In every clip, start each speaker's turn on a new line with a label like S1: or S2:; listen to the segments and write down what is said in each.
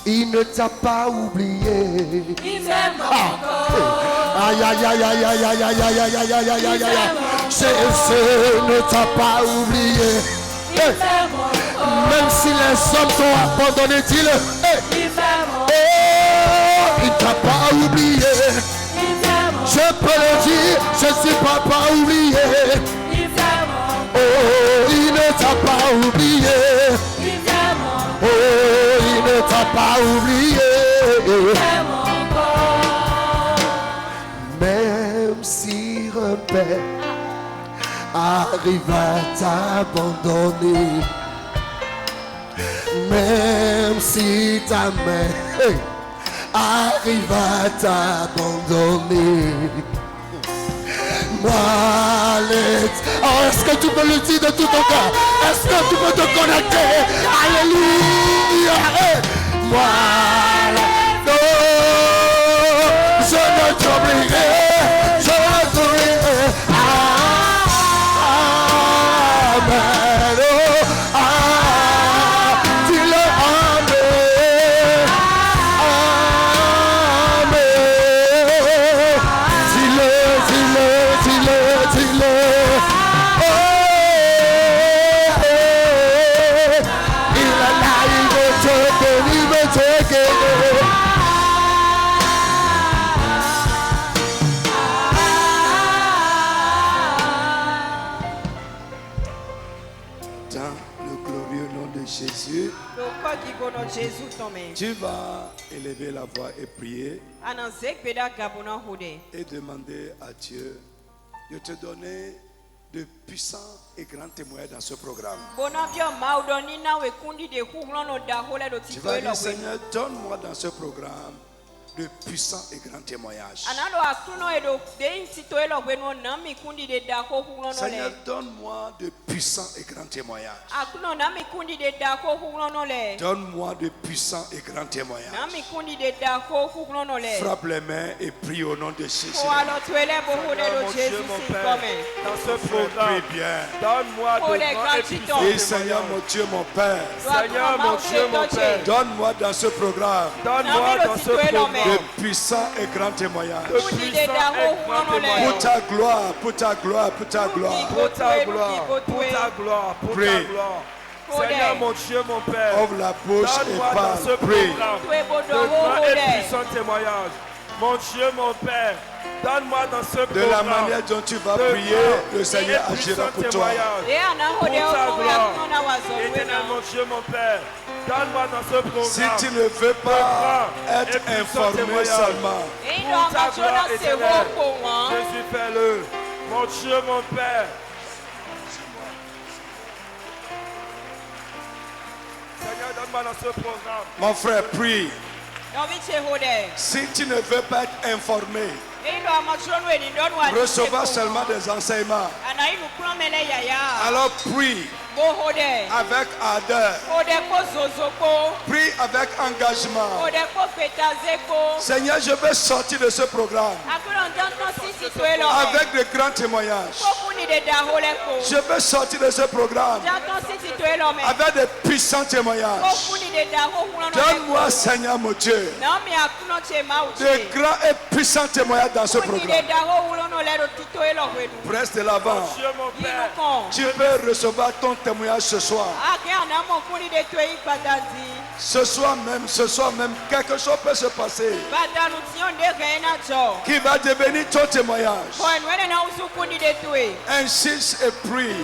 S1: Il ne t'a pas oublié.
S2: Il m'aime encore.
S1: Aïe aïe aïe aïe aïe aïe aïe aïe aïe aïe aïe aïe aïe. Jésus ne t'a pas oublié. Même si les hommes t'ont abandonné, dis-le. Il t'a pas oublié. Je peux le dire, je ne suis pas oublié. Oh, il ne t'a pas oublié. Oh, il ne t'a pas oublié. Même si repère arrive à t'abandonner, même si ta main arrive à t'abandonner, oh, est-ce que tu peux le dire de tout ton cœur? Est-ce que tu peux te connecter? Alléluia. Moi, non, je ne t'oublierai. Je ne t'oublierai. Amen. Oh, dis-le, amen. Amen. Dis-le, dis-le, dis-le, dis-le. Oh, il est là, il veut te guérir, il veut te guérir. Dans le glorieux nom de Jésus, tu vas élever la voix et prier et demander à Dieu de te donner de puissants et grands témoins dans ce programme. Tu vas dire, Seigneur, donne-moi dans ce programme de puissants et grands témoignages. Seigneur, donne-moi de puissants et grands témoignages. Donne-moi de puissants et grands témoignages. Frappe les mains et prie au nom de Jésus.
S3: Seigneur, mon Dieu, mon Père, dans ce programme, donne-moi de grands et puissants
S1: Et Seigneur, mon Dieu, mon Père,
S3: Seigneur, mon Dieu, mon Père,
S1: donne-moi dans ce programme
S3: donne-moi dans ce programme
S1: de puissants et grands témoignages.
S3: de puissants et grands témoignages.
S1: Pour ta gloire, pour ta gloire, pour ta gloire.
S3: Pour ta gloire, pour ta gloire, pour ta
S1: Prie.
S3: gloire. Seigneur, mon Dieu, mon Père,
S1: Ouvre la bouche et
S3: donne-moi dans
S1: parle.
S3: ce
S1: Prie.
S3: programme de grands et puissants témoignages. Mon Dieu, mon Père, donne-moi dans ce
S1: De la
S3: programme
S1: manière dont tu vas
S3: de
S1: prier,
S3: grands
S1: le Seigneur
S3: et
S1: agira
S3: puissants
S1: pour toi.
S3: témoignages. Pour ta gloire. Éternel, mon Dieu, mon Père, donne-moi dans ce programme.
S1: Si tu ne veux pas être informé seulement,
S3: Pour ta gloire éternelle, Jésus, fais-le. Mon Dieu, mon Père. Seigneur, donne-moi dans ce programme.
S1: mon frère, prie. Si tu ne veux pas être informé, recevoir seulement des enseignements, alors prie avec ardeur, prie avec engagement. Seigneur, je veux sortir de ce programme avec de grands témoignages. Je veux sortir de ce programme avec de puissants témoignages. Donne-moi, Seigneur mon Dieu, de grands et puissants témoignages dans ce programme. Presse de l'avant.
S3: Mon Dieu, mon Père.
S1: Tu peux recevoir ton témoignage ce soir. Ce soir même, quelque chose peut se passer qui va devenir ton témoignage. Insiste et prie.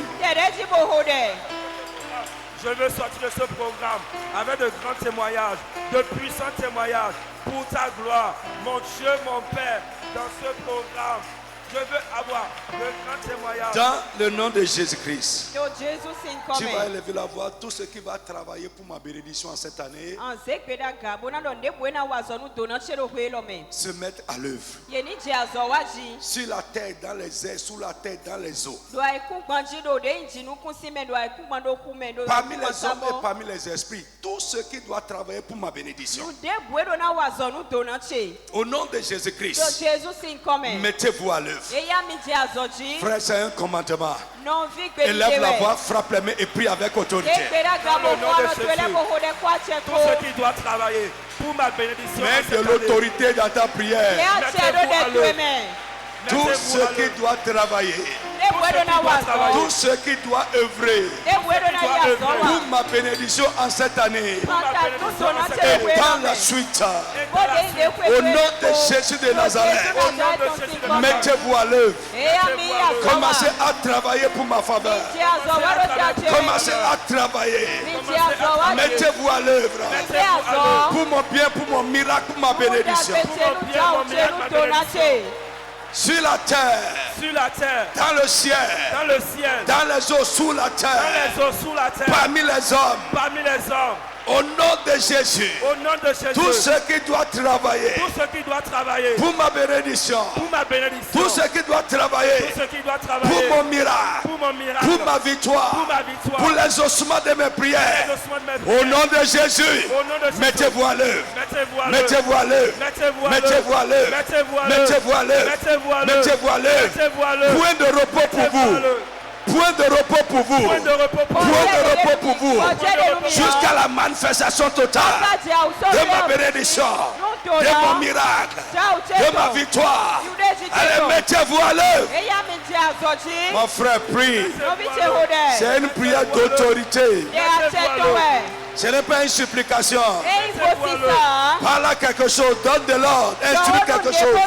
S3: Je veux sortir de ce programme avec de grands témoignages, de puissants témoignages pour ta gloire. Mon Dieu, mon Père, dans ce programme, je veux avoir de grands témoignages.
S1: Dans le nom de Jésus-Christ, tu vas élever la voix. Tout ce qui va travailler pour ma bénédiction en cette année se mettre à l'œuvre. Sur la terre, dans les airs, sous la terre, dans les eaux. Parmi les hommes et parmi les esprits, tout ce qui doit travailler pour ma bénédiction. Au nom de Jésus-Christ, mettez-vous à l'œuvre. Frère, c'est un commandement. Élève la voix, frappe les mains et prie avec autorité.
S3: Dans le nom de Jésus, tout ce qui doit travailler pour ma bénédiction.
S1: Mets
S3: en
S1: de
S3: cette année.
S1: l'autorité dans ta prière. Tout
S3: Mettez-vous
S1: ce
S3: à
S1: qui
S3: l'œuvre.
S1: doit travailler, tout ce qui doit œuvrer pour ma bénédiction en cette année et dans la suite. Au nom de Jésus de Nazareth, mettez-vous à l'œuvre. Commencez à travailler pour ma faveur. Commencez à travailler. Mettez-vous à l'œuvre. Pour mon bien, pour mon miracle, pour ma bénédiction. Sur la terre, dans le ciel, dans les eaux sous la terre, parmi les hommes. Au nom de Jésus, tout ce qui doit travailler pour ma bénédiction, tout ce qui doit travailler pour mon miracle, pour ma victoire, pour l'exaucement de mes prières, au nom de Jésus, mettez-vous à l'œuvre, mettez-vous à l'œuvre, mettez-vous à l'œuvre, mettez-vous à l'œuvre, mettez-vous à l'œuvre. Point de repos pour vous. Point de repos pour vous. Point de repos pour vous. Jusqu'à la manifestation totale de ma bénédiction, de mon miracle, de ma victoire. Allez, mettez-vous à l'œuvre. Mon frère, prie. C'est une prière d'autorité. Ce n'est pas une supplication. Parle à quelque chose, donne de l'ordre, instruis quelque chose.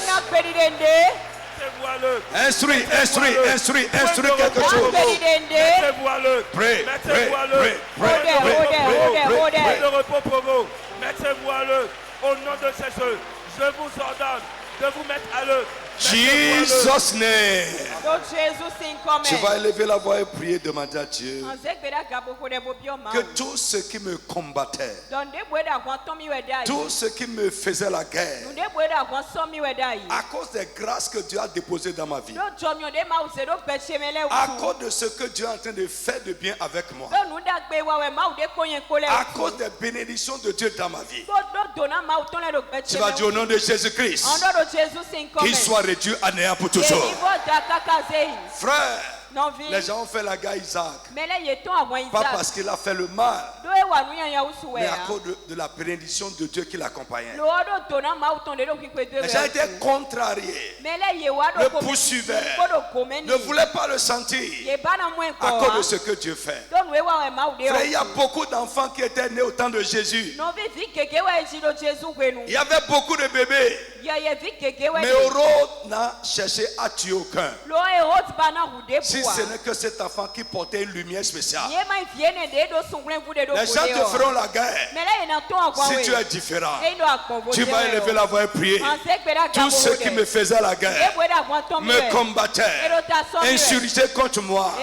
S1: Instruis quelque chose.
S3: Mettez-vous à l'œuvre.
S1: Pray,
S3: Mettez-vous à l'œuvre. De repos pour vous. Mettez-vous à l'œuvre. Au nom de Jésus, je vous ordonne de vous mettre à l'œuvre.
S1: Jesus' name. Tu vas élever la voix et prier, demander à Dieu que tout ce qui me combattait, tout ce qui me faisait la guerre, à cause des grâces que Dieu a déposées dans ma vie, à cause de ce que Dieu est en train de faire de bien avec moi, à cause des bénédictions de Dieu dans ma vie, tu vas dire au nom de Jésus-Christ, qu'il soit réduit à néant pour toujours. Frère, les gens ont fait la guerre à Isaac, pas parce qu'il a fait le mal, mais à cause de la bénédiction de Dieu qui l'accompagnait. Les gens étaient contrariés, le poursuivaient, ne voulaient pas le sentir à cause de ce que Dieu fait. Frère, il y a beaucoup d'enfants qui étaient nés au temps de Jésus. Il y avait beaucoup de bébés, mais Hérode n'a cherché à tuer aucun. Si ce n'est que cet enfant qui portait une lumière spéciale. Les gens te feront la guerre. Si tu es différent, tu vas élever la voix et prier. Tout ce qui me faisait la guerre, me combattait, insurgeait contre moi,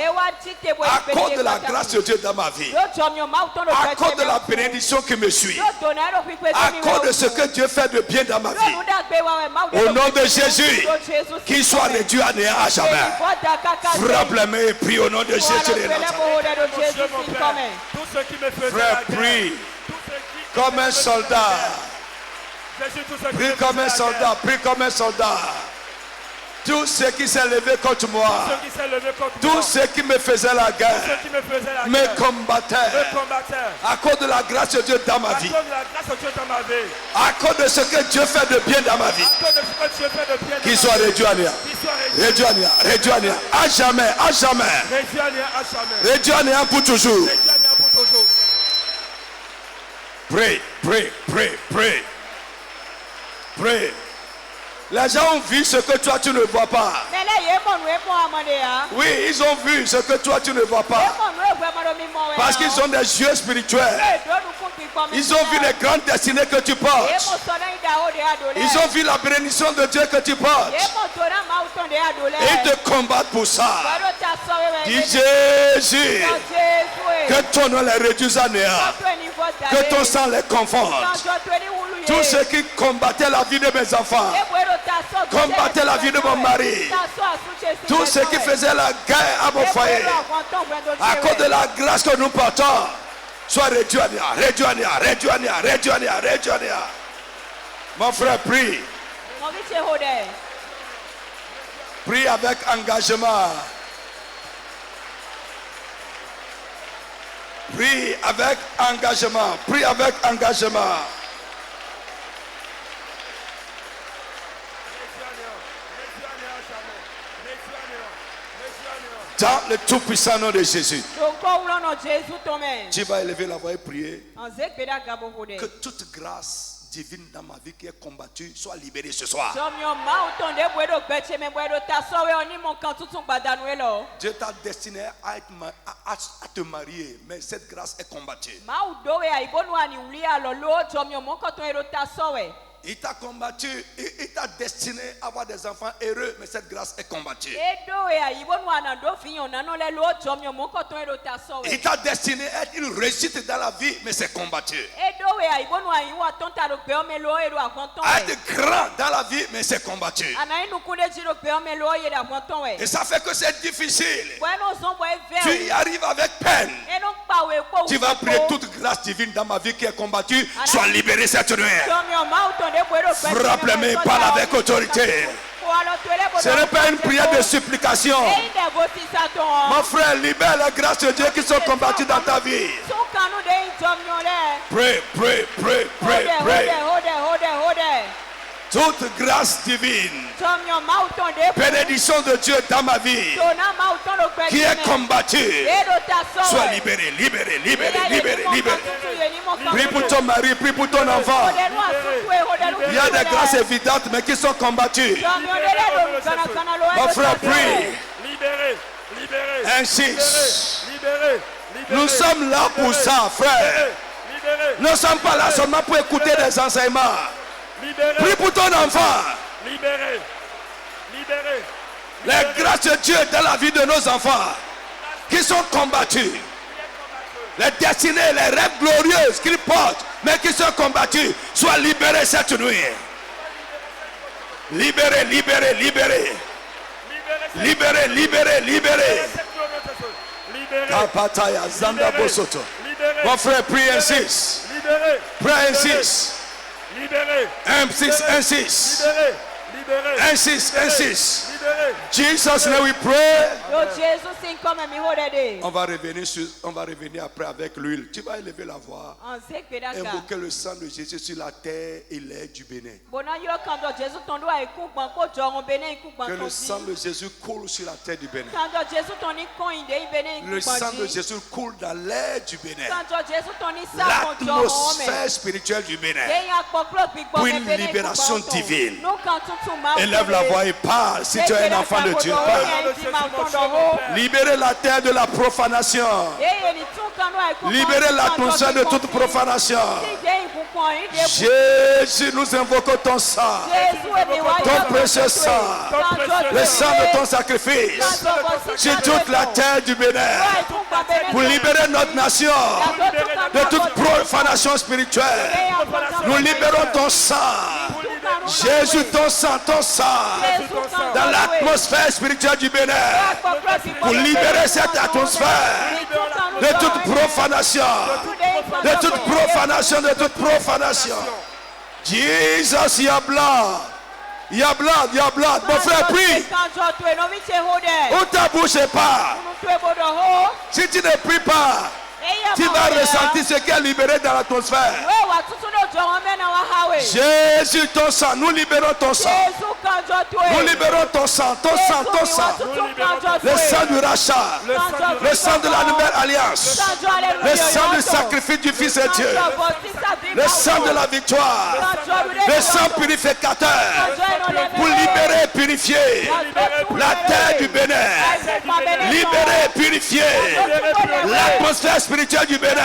S1: à cause de la grâce de Dieu dans ma vie, à cause de la bénédiction qui me suit, à cause de ce que Dieu fait de bien dans ma vie, au nom de Jésus, qu'il soit réduit à néant à jamais. Frappe les mains et prie au nom de Jésus de Nazareth. Frère, prie comme un soldat. Prie comme un soldat. Prie comme un soldat. Tout ce qui s'est levé contre moi, tout ce qui me faisait la guerre, me combattait à cause de la grâce de Dieu dans ma vie, à cause de ce que Dieu fait de bien dans ma vie, qu'il soit réduit à néant, réduit à néant, réduit à néant, à jamais, à jamais, réduit à néant pour toujours. Pray, pray, pray, pray, pray. Les gens ont vu ce que toi tu ne vois pas. Oui, ils ont vu ce que toi tu ne vois pas. Parce qu'ils ont des yeux spirituels. Ils ont vu les grandes destinées que tu portes. Ils ont vu la bénédiction de Dieu que tu portes. Et ils te combattent pour ça. Dis Jésus, que ton nom les réduise à néant. Que ton sang les confonde. Tous ceux qui combattaient la vie de mes enfants, combattaient la vie de mon mari, tous ceux qui faisaient la guerre à mon foyer, à cause de la grâce que nous portons, soient réduits à néant, réduits à néant, réduits à néant, réduits à néant, réduits à néant. Mon frère, prie. Prie avec engagement. Prie avec engagement. Prie avec engagement. Dans le tout-puissant nom de Jésus.
S2: Doko ulono Jésus tome.
S1: Tu vas élever la voix et prier
S2: Anze beda gabo hode.
S1: que toute grâce divine dans ma vie qui est combattue soit libérée ce soir.
S2: Jomyo ma utonde bwedo beche me bwedo tasowe oni mon kan tutun badanwelo.
S1: Dieu t'a destiné à te marier, mais cette grâce est combattue.
S2: Ma udowe aibonu ani ulia lolo jomyo mon kan ton ero tasowe.
S1: Il t'a combattu, il t'a destiné à avoir des enfants heureux, mais cette grâce est combattue. Il t'a destiné à être une réussite dans la vie, mais c'est combattu. À être grand dans la vie, mais c'est combattu. Et ça fait que c'est difficile. Tu y arrives avec peine. Tu vas prier toute grâce divine dans ma vie qui est combattue, soit libérée cette nuit. Frappe les mains, parle avec autorité. Ce n'est pas une prière de supplication. Mon frère, libère la grâce de Dieu qui sont combattues dans ta vie. Pray, pray, pray, pray, pray. Toute grâce divine, bénédiction de Dieu dans ma vie, qui est combattue, soit libérée, libérée, libérée, libérée, libérée. Prie pour ton mari, prie pour ton enfant. Il y a des grâces évidentes, mais qui sont combattues. Mon frère, prie.
S3: Libéré, libéré.
S1: Insiste.
S3: Libéré, libéré.
S1: Nous sommes là pour ça, frère.
S3: Libéré.
S1: Nous ne sommes pas là seulement pour écouter des enseignements.
S3: Libéré.
S1: Prie pour ton enfant.
S3: Libéré. Libéré.
S1: Les grâces de Dieu dans la vie de nos enfants qui sont combattus. Les destinées, les rêves glorieuses qu'ils portent, mais qui sont combattus, soient libérés cette nuit. Libérés, libérés, libérés. Libérés, libérés, libérés. Kapataya, Zanda Bosoto. Mon frère, prie, insiste.
S3: Libéré.
S1: Prie, insiste.
S3: Libéré.
S1: Insiste, insiste.
S3: Libéré. Libéré.
S1: Insiste, insiste.
S3: Libéré.
S1: Jesus, name we pray.
S2: On
S1: On va revenir après avec l'huile. Tu vas élever la voix. Invoquer le sang de Jésus sur la terre et l'air du Bénin. Que le sang de Jésus coule sur la terre du Bénin. Le sang de Jésus coule dans l'air du Bénin. L'atmosphère spirituelle du Bénin. Pour une libération divine. Élève la voix et parle. Si tu es un enfant de Dieu, parle. Libérez la terre de la profanation. Libérez l'atmosphère de toute profanation. Jésus, nous invoquons ton sang. Ton précieux sang. Le sang de ton sacrifice. Sur toute la terre du Bénin. Pour libérer notre nation de toute profanation spirituelle. Nous libérons ton sang. Jésus, ton sang, dans l'atmosphère spirituelle du Bénin, pour libérer cette atmosphère de toute profanation, de toute profanation, de toute profanation. Jesus, your blood, your blood, your blood. Mon frère, prie. Où ta bouche est pas. Si tu ne pries pas, tu vas ressentir ce qui est libéré dans l'atmosphère. Jésus, ton sang, nous libérons ton sang. Nous libérons ton sang, ton sang, ton sang. Le sang du rachat, le sang de la nouvelle alliance, le sang du sacrifice du Fils de Dieu, le sang de la victoire, le sang purificateur pour libérer et purifier la terre du Bénin. Libérer et purifier l'atmosphère spirituelle du Bénin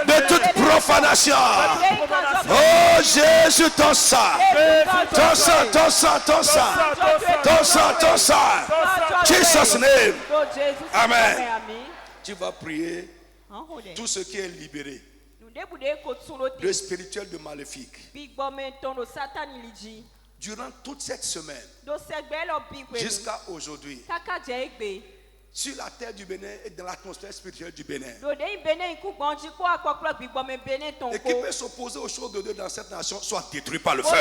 S1: de toute profanation. Oh Jésus, ton sang, ton sang, ton sang, ton sang, ton sang, ton sang. Jesus' name. Amen. Tu vas prier tout ce qui est libéré de spirituel, de maléfique. Durant toute cette semaine, jusqu'à aujourd'hui, sur la terre du Bénin et dans l'atmosphère spirituelle du Bénin. Et qui peut s'opposer aux choses de Dieu dans cette nation soit détruit par le feu.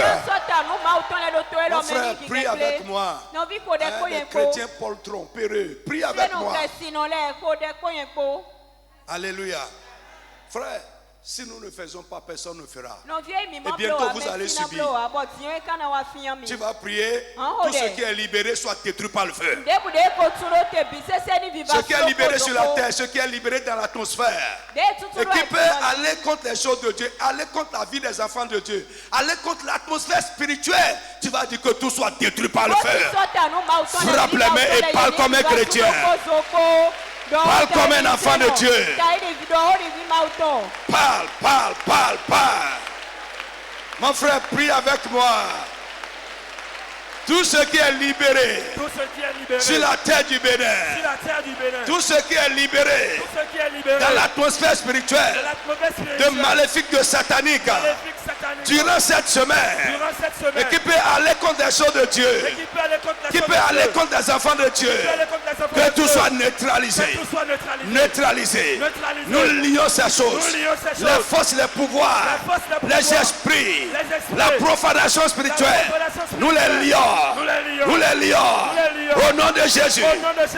S1: Mon frère, prie avec moi. Les chrétiens poltrons, peureux, prie avec moi. Alléluia. Frère, Si nous ne faisons pas, personne ne fera.
S2: Et
S1: bientôt, vous allez subir. Tu vas prier, tout ce qui est libéré soit détruit par le feu. Ce qui est libéré sur la terre, ce qui est libéré dans l'atmosphère. Et qui peut aller contre les choses de Dieu, aller contre la vie des enfants de Dieu, aller contre l'atmosphère spirituelle. Tu vas dire que tout soit détruit par le feu. Frappe les mains et parle comme un chrétien. Parle comme un enfant de Dieu. Parle. Mon frère, prie avec moi. Tout ce qui est libéré sur la terre du Bénin, tout ce qui est libéré dans l'atmosphère spirituelle de maléfique, de satanique, durant cette semaine, et qui peut aller contre les choses de Dieu, qui peut aller contre les enfants de Dieu, que tout soit neutralisé. Nous lions ces choses, les forces, les pouvoirs, les esprits, la profanation spirituelle, nous les lions. Nous les lions au nom de Jésus.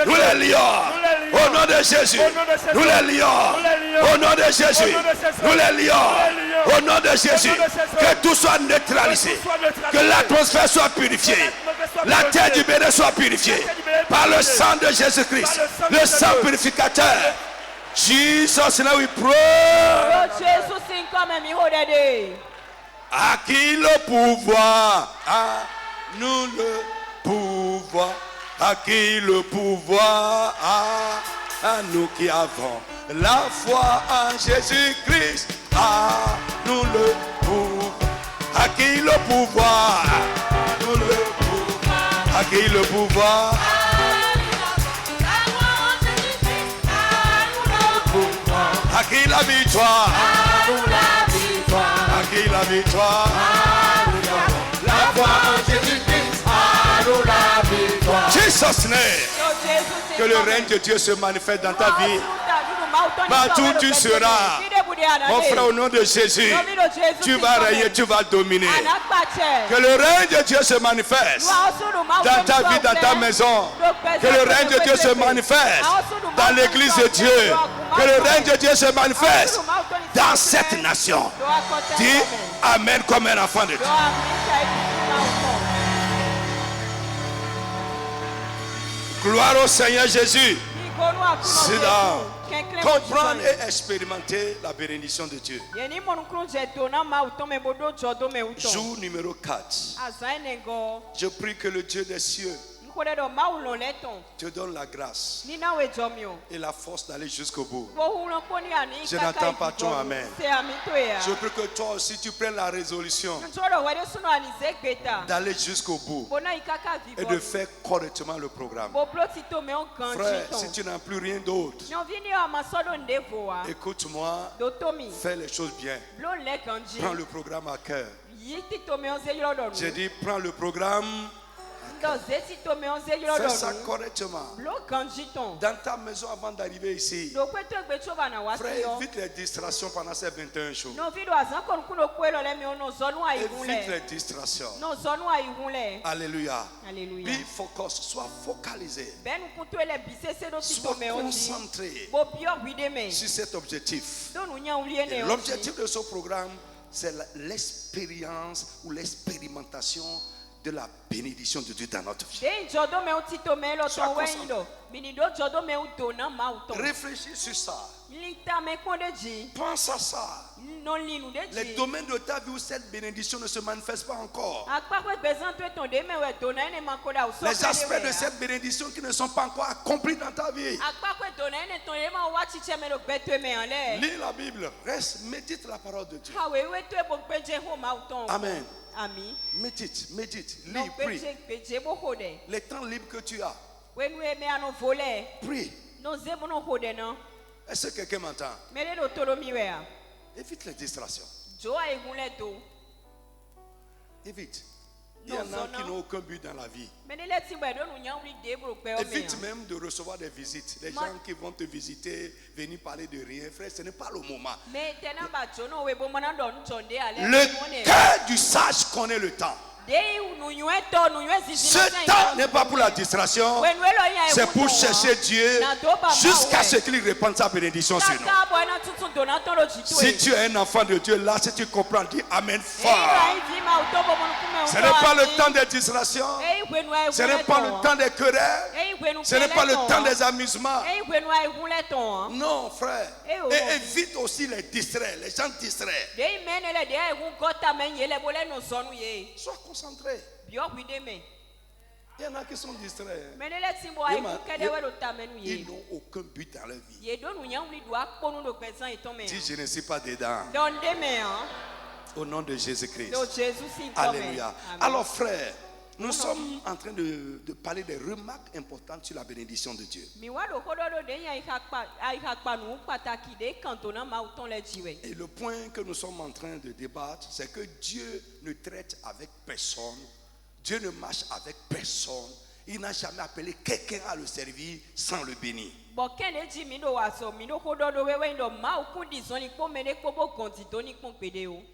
S1: Nous les lions au nom de Jésus. Nous les lions au nom de Jésus. Nous les lions au nom de Jésus. Que tout soit neutralisé. Que l'atmosphère soit purifiée. La terre du Bénin soit purifiée par le sang de Jésus-Christ. Le sang purificateur. Jesus, now we pray. À qui le pouvoir? Nous le pouvoir, à qui le pouvoir, à nous qui avons la foi en Jésus-Christ, à nous le pouvoir, à qui le pouvoir, nous le pouvoir, à qui le pouvoir, à qui la victoire, à qui la victoire, la foi en Jésus-Christ. Jesus name. Que le règne de Dieu se manifeste dans ta vie. Partout où tu seras. Mon frère, au nom de Jésus, tu vas régner, tu vas dominer. Que le règne de Dieu se manifeste dans ta vie, dans ta maison. Que le règne de Dieu se manifeste dans l'église de Dieu. Que le règne de Dieu se manifeste dans cette nation. Dis Amen comme un enfant de Dieu. Gloire au Seigneur Jésus. C'est dans comprendre et expérimenter la bénédiction de Dieu. Jour numéro 4. Je prie que le Dieu des cieux te donne la grâce et la force d'aller jusqu'au bout. Je n'entends pas ton amen. Je prie que toi aussi tu prennes la résolution d'aller jusqu'au bout et de faire correctement le programme. Frère, si tu n'as plus rien d'autre, écoute-moi, fais les choses bien. Prends le programme à cœur. J'ai dit, prends le programme. Fais ça correctement. Dans ta maison avant d'arriver ici. Frère, évite les distractions pendant ces 21 jours. Évite les distractions. Alléluia. Be focus, sois focalisé. Sois concentré sur cet objectif. Et l'objectif de ce programme, c'est l'expérience ou l'expérimentation de la bénédiction de Dieu dans notre vie. Réfléchis sur ça. Pense à ça. Les domaines de ta vie où cette bénédiction ne se manifeste pas encore. Les aspects de cette bénédiction qui ne sont pas encore accomplis dans ta vie. Lis la Bible. Reste, médite la parole de Dieu. Amen. Médite, lis, prie. Les temps libres que tu as, prie. Est-ce que quelqu'un m'entend? Évite les distractions. Évite. Il y en a qui n'ont aucun but dans la vie. Évite même de recevoir des visites. Les gens qui vont te visiter, venir parler de rien. Frère, ce n'est pas le moment. Le cœur du sage connaît le temps. Ce temps n'est pas pour la distraction, c'est pour chercher Dieu jusqu'à ce qu'il répande sa bénédiction sur nous. Si tu es un enfant de Dieu, là, si tu comprends, dis Amen fort. Ce n'est pas le temps des distractions, ce n'est pas le temps des querelles, ce n'est pas le temps des amusements. Non, frère. Et évite aussi les distraits, les gens distraits. Sois concentré. Il y en a qui sont distraits. Ils n'ont aucun but dans leur vie. Si je ne suis pas dedans. Au nom de Jésus-Christ. Alléluia. Alors frère, nous sommes en train de parler des remarques importantes sur la bénédiction de Dieu. Et le point que nous sommes en train de débattre, c'est que Dieu ne traite avec personne. Dieu ne marche avec personne. Il n'a jamais appelé quelqu'un à le servir sans le bénir.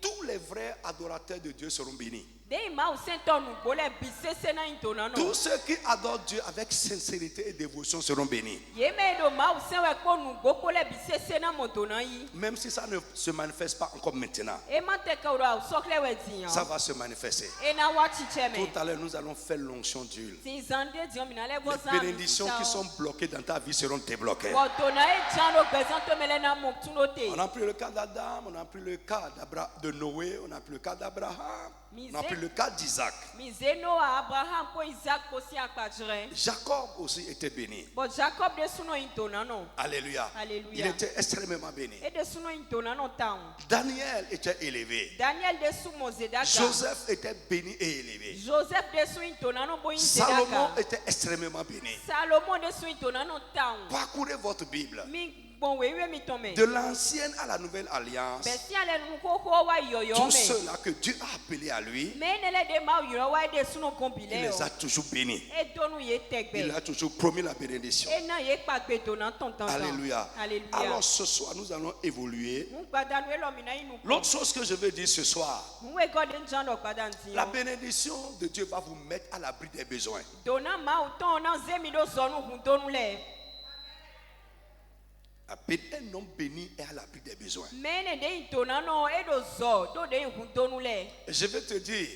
S1: Tous les vrais adorateurs de Dieu seront bénis. Tous ceux qui adorent Dieu avec sincérité et dévotion seront bénis. Même si ça ne se manifeste pas encore maintenant, ça va se manifester. Tout à l'heure, nous allons faire l'onction d'huile. Les bénédictions qui sont bloquées dans ta vie seront débloquées. On a pris le cas d'Adam, on a pris le cas de Noé, on a pris le cas d'Abraham. On a pris le cas d'Isaac. Jacob aussi était béni. Alléluia. Il était extrêmement béni. Daniel était élevé. Joseph était béni et élevé. Salomon était extrêmement béni. Parcourez votre Bible. De l'ancienne à la nouvelle alliance, tous ceux-là que Dieu a appelés à lui, il les a toujours bénis. Il a toujours promis la bénédiction. Alléluia. Alors ce soir, nous allons évoluer. L'autre chose que je veux dire ce soir, la bénédiction de Dieu va vous mettre à l'abri des besoins. Un homme béni est à l'abri des besoins. Je vais te dire,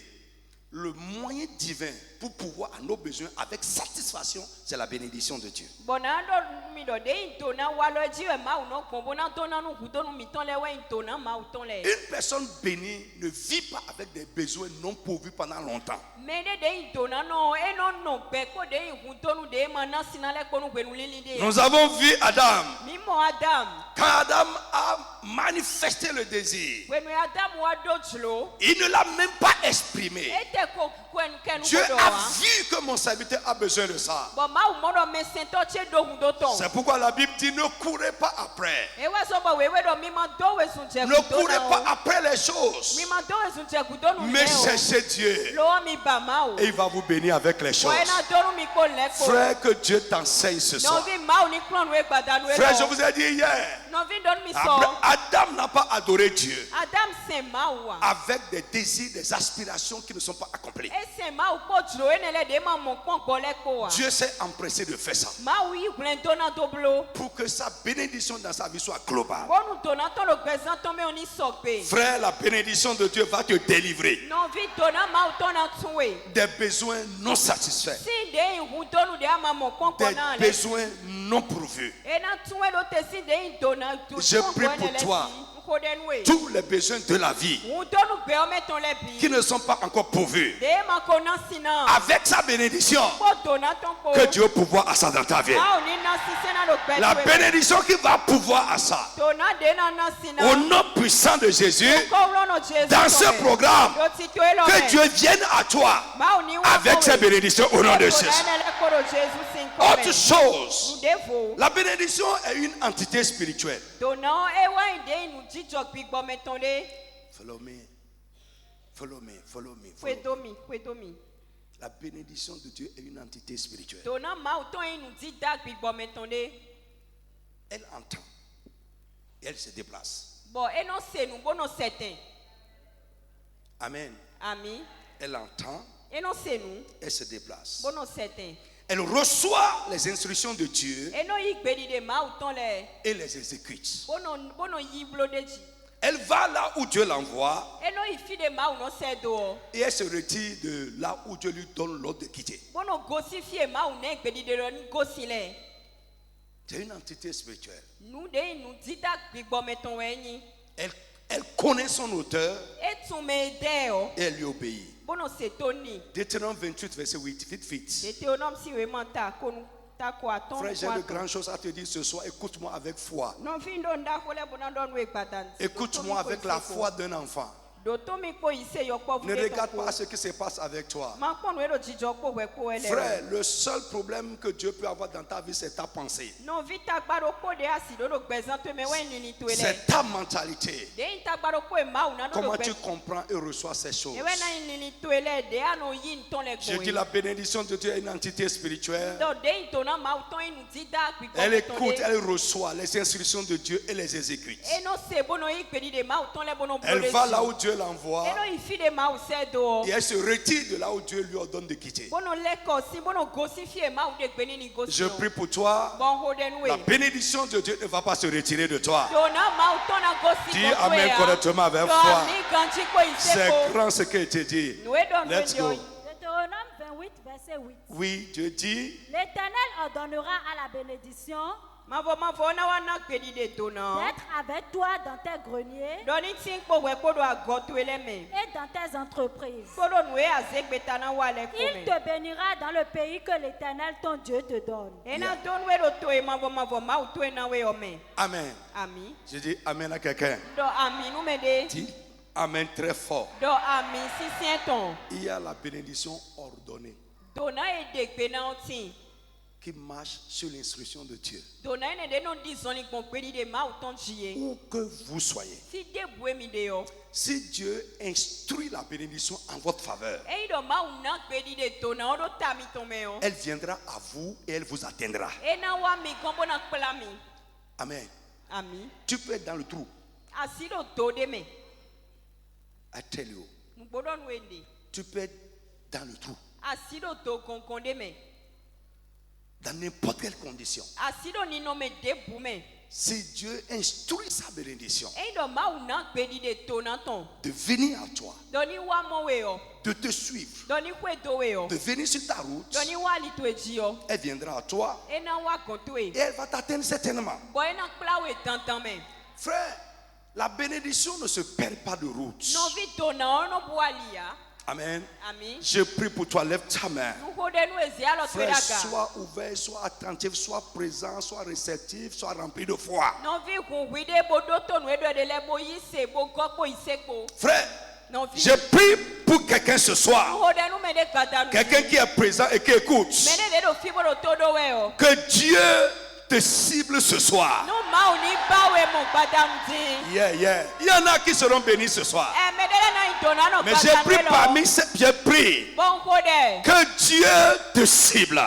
S1: le moyen divin pour pouvoir à nos besoins avec satisfaction, c'est la bénédiction de Dieu. Une personne bénie ne vit pas avec des besoins non pourvus pendant longtemps. Nous avons vu Adam. Quand Adam a manifesté le désir, il ne l'a même pas exprimé. Dieu a vu que mon serviteur a besoin de ça. C'est pourquoi la Bible dit ne courez pas après. Ne courez pas après les choses. Mais cherchez Dieu. Et il va vous bénir avec les choses. Frère, que Dieu t'enseigne ce soir. Frère, je vous ai dit hier, Adam n'a pas adoré Dieu avec des désirs, des aspirations qui ne sont pas accomplies. Dieu s'est empressé de faire ça pour que sa bénédiction dans sa vie soit globale. Frère, la bénédiction de Dieu va te délivrer des besoins non satisfaits, des besoins non pourvus. Je prie pour toi. Tous les besoins de la vie qui ne sont pas encore pourvus, avec sa bénédiction, que Dieu pouvoir à ça dans ta vie. La bénédiction qui va pouvoir à ça, au nom puissant de Jésus, dans ce programme, que Dieu vienne à toi avec sa bénédiction au nom de Jésus. Autre chose, la bénédiction est une entité spirituelle. Follow me. Follow me. Follow me. Follow me. La bénédiction de Dieu est une entité spirituelle. Elle entend et elle se déplace. Amen. Elle entend,
S2: Et non c'est nous.
S1: elle se déplace.
S2: Bon non certain.
S1: Elle reçoit les instructions de Dieu
S2: Et non y gbedi de ma ou ton les.
S1: et les exécute.
S2: Bon non y blodeji.
S1: Elle va là où Dieu l'envoie
S2: Et non y fi de ma ou non c'est do.
S1: et elle se retire de là où Dieu lui donne l'ordre de quitter.
S2: Bon non gosi fi ma ou ne gbedi de ni gosi le.
S1: C'est une entité spirituelle.
S2: Nous de nous dit ta gbigbo meton wenyi.
S1: Elle connaît son auteur
S2: Et tu me deo.
S1: et elle lui obéit.
S2: Bon non c'est toni.
S1: Deutéronome 28, verset 8. Vite, vite.
S2: Deutéronome si vraiment ta kon ta quoi ton.
S1: Frère, j'ai de grandes choses à te dire ce soir. Écoute-moi avec foi.
S2: Non fin do nda ko le bon don we patan.
S1: Écoute-moi avec la foi d'un enfant. Ne regarde pas ce qui se passe avec toi. Frère, le seul problème que Dieu peut avoir dans ta vie, c'est ta pensée. C'est ta mentalité. Comment tu comprends et reçois ces choses. Je dis la bénédiction de Dieu est une entité spirituelle. Elle écoute, elle reçoit les instructions de Dieu et les exécute. Elle va là où Dieu l'envoie et elle se retire de là où Dieu lui ordonne de quitter. Je prie pour toi, la bénédiction de Dieu ne va pas se retirer de toi. Dis Amen correctement avec foi. C'est grand ce que tu dis. Let's go.
S4: Deutéronome 28, verset 8.
S1: Oui, Dieu dit,
S4: L'Éternel ordonnera à la bénédiction d'être avec toi dans tes greniers et dans tes entreprises. Il te bénira dans le pays que l'Éternel ton Dieu te donne.
S1: Amen. Je dis Amen à quelqu'un. Dis Amen très fort. Il y a la bénédiction ordonnée qui marche sur l'instruction de Dieu. Où que vous soyez, si Dieu instruit la bénédiction en votre faveur, elle viendra à vous et elle vous atteindra. Amen. Tu peux être dans le trou. I tell you. Tu peux être dans le trou. Dans n'importe quelle condition. Si Dieu instruit sa bénédiction de venir à toi, de te suivre, de venir sur ta route, elle viendra à toi et elle va t'atteindre certainement. Frère, la bénédiction ne se perd pas de route. Amen. Je prie pour toi, lève ta main. Frère, sois ouvert, sois attentif, sois présent, sois réceptif, sois rempli de foi. Frère, je prie pour quelqu'un ce soir. Quelqu'un qui est présent et qui écoute. Que Dieu te cible ce soir. Yeah. Il y en a qui seront bénis ce soir. Mais j'ai pris parmi ces, j'ai pris que Dieu te cible.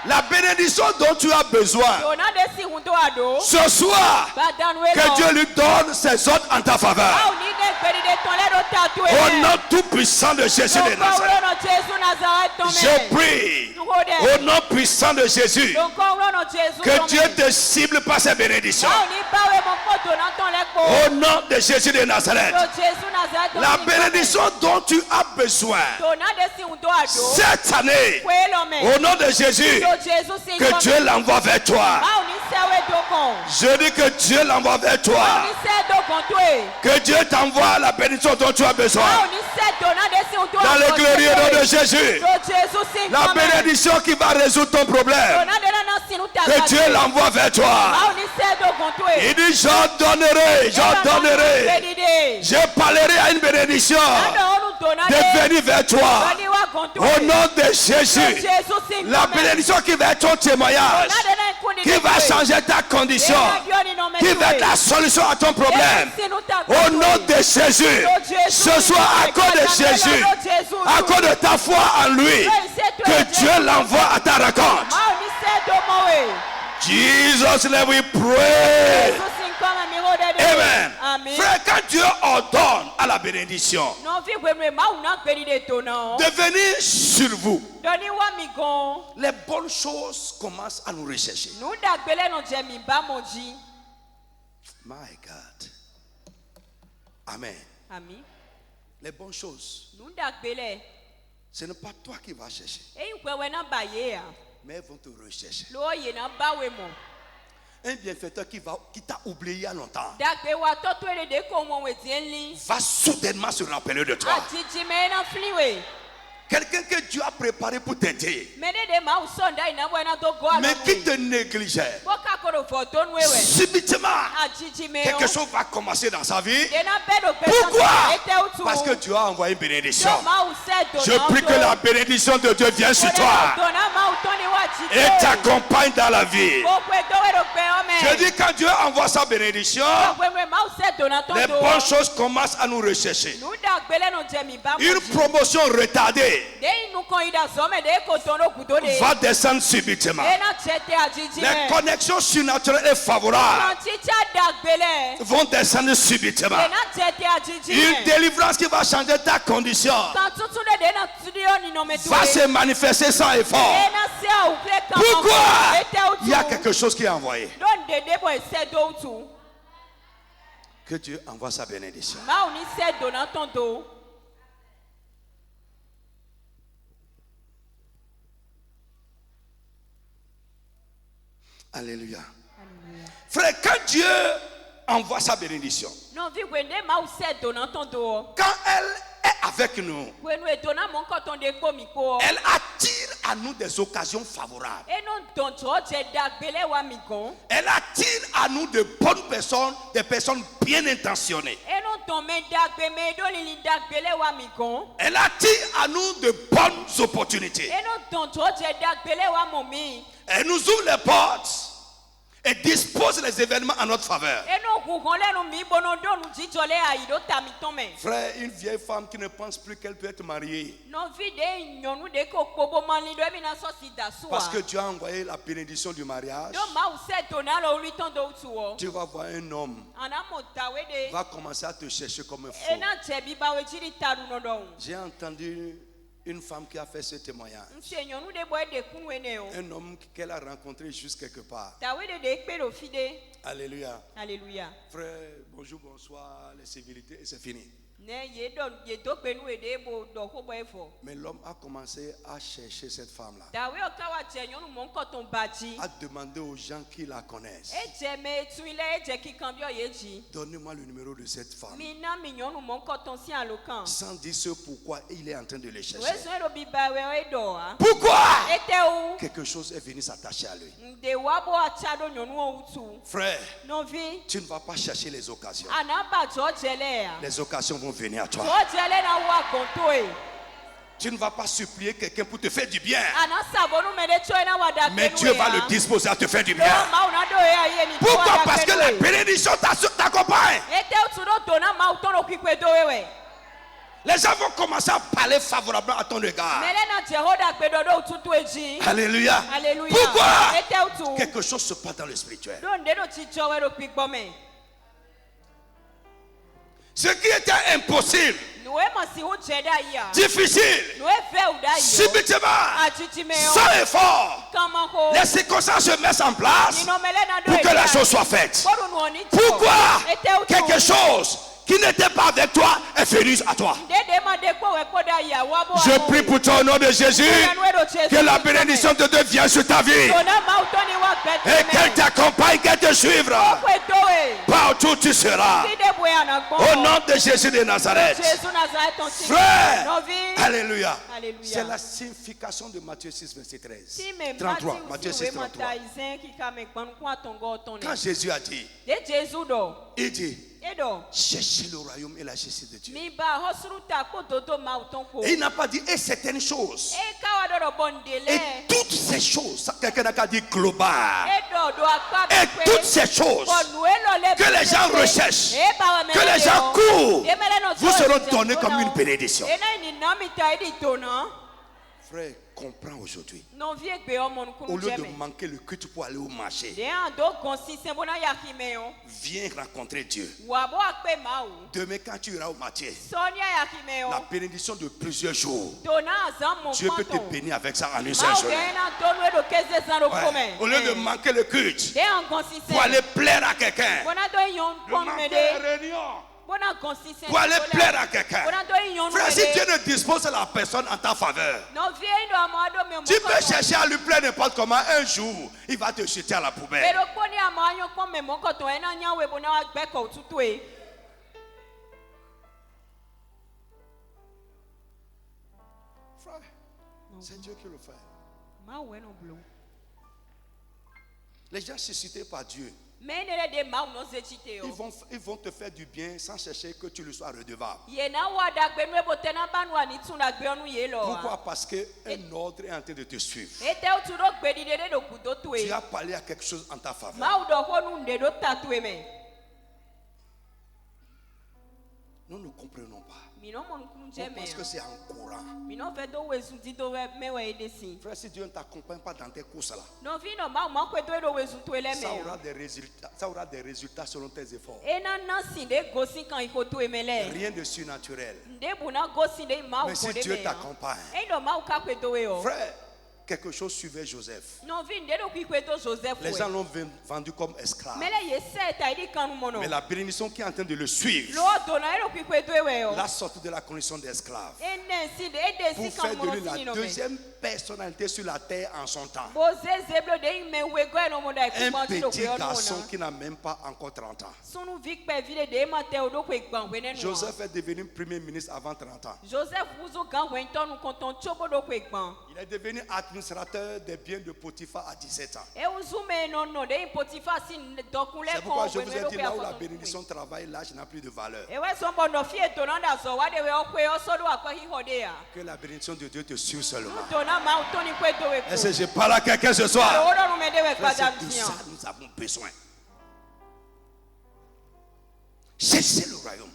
S1: La bénédiction dont tu as besoin ce soir, que Dieu lui donne ses ordres en ta faveur. Au nom tout puissant de Jésus de Nazareth, je prie au nom puissant de Jésus que Dieu te cible par ses bénédictions. Au nom de Jésus de Nazareth, la bénédiction dont tu as besoin cette année, au nom de Jésus, que Dieu l'envoie vers toi. Je dis que Dieu l'envoie vers toi. Que Dieu t'envoie la bénédiction dont tu as besoin. Dans le glorieux nom de Jésus, la bénédiction qui va résoudre ton problème, que Dieu l'envoie vers toi. Il dit j'ordonnerai. Je parlerai à une bénédiction de venir vers toi. Au nom de Jésus, la bénédiction qui va être ton témoignage, qui va changer ta condition, qui va être la solution à ton problème. Au nom de Jésus, ce soir à cause de Jésus, à cause de ta foi en lui, que Dieu l'envoie à ta rencontre. Jesus, let we pray. Amen. Frère, quand Dieu ordonne à la bénédiction de venir sur vous, les bonnes choses commencent à nous rechercher. My God. Amen. Les bonnes choses, ce n'est pas toi qui vas chercher, mais elles vont te rechercher. Un bienfaiteur qui t'a oublié il y a longtemps va soudainement se rappeler de toi. Quelqu'un que Dieu a préparé pour t'aider, mais qui te négligeait, subitement, quelque chose va commencer dans sa vie. Pourquoi? Parce que Dieu a envoyé une bénédiction. Je prie que la bénédiction de Dieu vienne sur toi et t'accompagne dans la vie. Je dis, quand Dieu envoie sa bénédiction, les bonnes choses commencent à nous rechercher. Une promotion retardée va descendre subitement. Les connexions surnaturelles et favorables vont descendre subitement. Une délivrance qui va changer ta condition va se manifester sans effort. Pourquoi? Il y a quelque chose qui est envoyé. Que Dieu envoie sa bénédiction. Alléluia. Frère, quand Dieu envoie sa bénédiction, quand elle est avec nous, elle attire à nous des occasions favorables. Elle attire à nous de bonnes personnes, des personnes bien intentionnées. Elle attire à nous de bonnes opportunités. Elle nous ouvre les portes et dispose les événements en notre faveur. Frère, une vieille femme qui ne pense plus qu'elle peut être mariée parce que Dieu a envoyé la bénédiction du mariage, tu vas voir un homme va commencer à te chercher comme un faux. J'ai entendu une femme qui a fait ce témoignage. Un homme qu'elle a rencontré juste quelque part. Alléluia.
S2: Alléluia.
S1: Frère, bonjour, bonsoir, les civilités et c'est fini. Mais l'homme a commencé à chercher cette femme-là, à demander aux gens qui la connaissent, donnez-moi le numéro de cette femme, sans dire ce pourquoi il est en train de le chercher. Pourquoi? Quelque chose est venu s'attacher à lui. Frère, tu ne vas pas chercher les occasions. Les occasions vont venir à toi. Tu ne vas pas supplier quelqu'un pour te faire du bien, mais Dieu va le disposer à te faire du bien. Pourquoi? Parce que la bénédiction t'accompagne. Les gens vont commencer à parler favorablement à ton regard. Alléluia. Pourquoi? Quelque chose se passe dans le spirituel. Ce qui était impossible, difficile, subitement, sans effort, les circonstances se mettent en place pour que la chose soit faite. Pourquoi? Quelque chose qui n'était pas avec toi est venu à toi. Je prie pour toi au nom de Jésus que la bénédiction de Dieu vienne sur ta vie et qu'elle t'accompagne, qu'elle te suive partout où tu seras. Au nom de Jésus de Nazareth. Frère, alléluia. C'est la signification de Matthieu 6, verset 13. 33. Matthieu 6, 33. Quand Jésus a dit, il dit, cherchez le royaume et la justice de Dieu. Et il n'a pas dit et certaines choses. Et toutes ces choses. Quelqu'un a dit global. Et toutes ces choses que les gens recherchent, que les gens courent, vous seront donnés comme une bénédiction. Frère, comprends aujourd'hui.
S2: Non vie gbe omo
S1: Au
S2: nkunu
S1: lieu de
S2: jeme.
S1: manquer le culte pour aller au marché,
S2: De an do consistent bona yakime yo.
S1: viens rencontrer Dieu.
S2: Wa bo akpe ma o.
S1: Demain, quand tu iras au marché,
S2: Sonia yakime yo.
S1: la bénédiction de plusieurs jours,
S2: Dona azan mon
S1: Dieu peut te
S2: kanton.
S1: bénir avec ça en une
S2: Ma
S1: seule
S2: o
S1: journée.
S2: gena donwe do keze san do
S1: Ouais.
S2: kome.
S1: Au lieu de manquer le culte,
S2: De an consistent.
S1: pour aller plaire à quelqu'un,
S2: Bona do yon
S1: de
S2: kon
S1: manquer
S2: me
S1: les
S2: de.
S1: réunions,
S2: Bona consistent.
S1: pour aller plaire à quelqu'un.
S2: Bona do yon
S1: Frère,
S2: me
S1: si Dieu
S2: de.
S1: ne dispose de la personne en ta faveur,
S2: Non vie ndo amado me mo.
S1: tu peux chercher à lui plaire n'importe comment. Un jour, il va te jeter à la poubelle.
S2: Pero poni amanyo kon me mo koto ena nyawe bona wa gbe ko tutue.
S1: Frère, c'est Dieu qui le fait.
S2: Ma we no blo.
S1: Les gens suscités par Dieu,
S2: Mais ne de ma no zechite yo.
S1: ils vont te faire du bien sans chercher que tu le sois redevable.
S2: Ye na wa da gbe nu ebo tena banu ani tunda gbe onu ye lo.
S1: Pourquoi? Parce qu'un ordre est en train de te suivre.
S2: Ete o tu do gbe di de do kudo
S1: Tu
S2: tue.
S1: as parlé à quelque chose en ta faveur.
S2: Ma u do ko nu nde do tatue me.
S1: Nous ne comprenons pas.
S2: Mi no mo nkunu
S1: On
S2: jeme.
S1: pense que c'est en courant.
S2: Mi no ve do wezu di do me we edesi.
S1: Frère, si Dieu ne t'accompagne pas dans tes courses là,
S2: No vi no ma ko do do wezu tue le
S1: ça aura
S2: me.
S1: des résultats selon tes efforts.
S2: Ena na sin de gosi kan iko tue me le.
S1: Rien de surnaturel.
S2: Nde bu na gosi de ma u
S1: Mais
S2: ko
S1: si
S2: de
S1: Dieu
S2: me.
S1: t'accompagne,
S2: E no ma u ka kwe do we o.
S1: frère, quelque chose suivait Joseph.
S2: No vi nde do kwe do Joseph.
S1: Les gens l'ont vendu comme esclave.
S2: Mele ye se ta idi kanu mono.
S1: Mais la bénédiction qui est en train de le suivre
S2: Lo do na ero kwe do we o.
S1: l'a sorti de la condition d'esclave
S2: Ene si de ede
S1: pour
S2: si
S1: faire
S2: kanu
S1: de
S2: mono
S1: lui la
S2: si no me.
S1: deuxième personnalité sur la terre en son temps.
S2: Boze zeblo de me we go no mo da
S1: Un
S2: ikwan ti do
S1: petit
S2: kwe
S1: garçon
S2: ono.
S1: qui n'a même pas encore 30 ans.
S2: Sunu vik pe vile de ma te o do kwe gban we nenu.
S1: Joseph est devenu premier ministre avant 30 ans.
S2: Joseph wuzo gan we ton konton chobo do kwe gban.
S1: Il est devenu administrateur des biens de Potiphar à 17 ans.
S2: E wuzu me no no de Potiphar si dokun le
S1: C'est pourquoi
S2: kon
S1: je
S2: we
S1: vous
S2: me
S1: ai
S2: do
S1: dit
S2: kwe
S1: là où la
S2: afoto.
S1: bénédiction travaille, l'âge n'a plus de valeur.
S2: E we so bo no fie to na da so wa de we o kwe o so do akwa hi hode ya.
S1: Que la bénédiction de Dieu te suive seulement.
S2: To na ma o to ni kwe do we ko.
S1: Est-ce que je parle à quelqu'un ce
S2: O
S1: soir?
S2: do no me de we
S1: Frère,
S2: kwa
S1: c'est de
S2: tian.
S1: ça que nous avons besoin. Cherchez le royaume.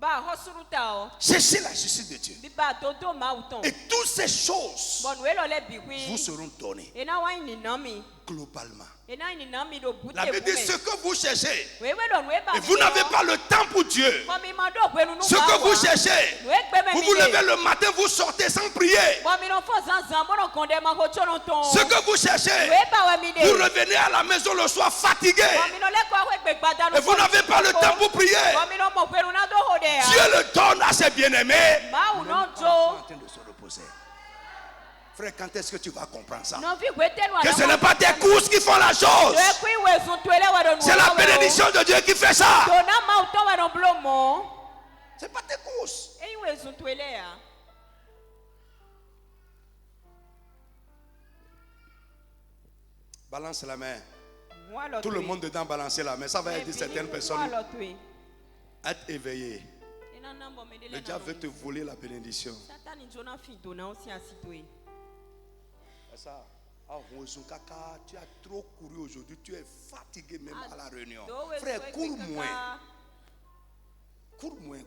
S2: Ba hosuru ta o.
S1: Cherchez la justice de Dieu.
S2: Bi ba to do ma uton.
S1: Et toutes ces choses
S2: Bon we lo le bi wi.
S1: vous seront données
S2: E na wa ni na mi.
S1: globalement.
S2: E na ni na mi do bute
S1: La Bible dit
S2: bume.
S1: ce que vous cherchez.
S2: We do no e ba.
S1: Et vous n'avez pas le temps pour Dieu.
S2: Bon mi ma do gbe nu nu.
S1: Ce que vous cherchez,
S2: We gbe me
S1: vous
S2: mi
S1: vous
S2: de.
S1: levez le matin, vous sortez sans prier.
S2: Bon mi no fo zan zan mo no konde ma ko chono ton.
S1: Ce que vous cherchez,
S2: We ba we mi de.
S1: vous revenez à la maison le soir fatigué.
S2: Bon mi no le ko we gbe gbada no.
S1: Et vous n'avez pas le temps pour prier.
S2: Bon mi no mo pe na do hode ya.
S1: Dieu le donne à ses bien-aimés.
S2: Ma u no
S1: En
S2: jo.
S1: train de se reposer. Frère, quand est-ce que tu vas comprendre ça?
S2: No vi gbe tenu
S1: Que ce n'est pas tes courses qui font la chose.
S2: We ku we zun to ele wa do nu.
S1: C'est la bénédiction de Dieu qui fait ça.
S2: To na ma u ton wa no blo mo.
S1: Ce n'est pas tes courses.
S2: E we zun to ele ya.
S1: Balance la main.
S2: Moi lo.
S1: Tout le monde dedans balancer la main. Ça va aider certaines personnes à être éveillées. Le diable veut te voler la bénédiction. Ça, tu as trop couru aujourd'hui. Tu es fatigué même à la réunion. Frère, cours moins. Cours moins.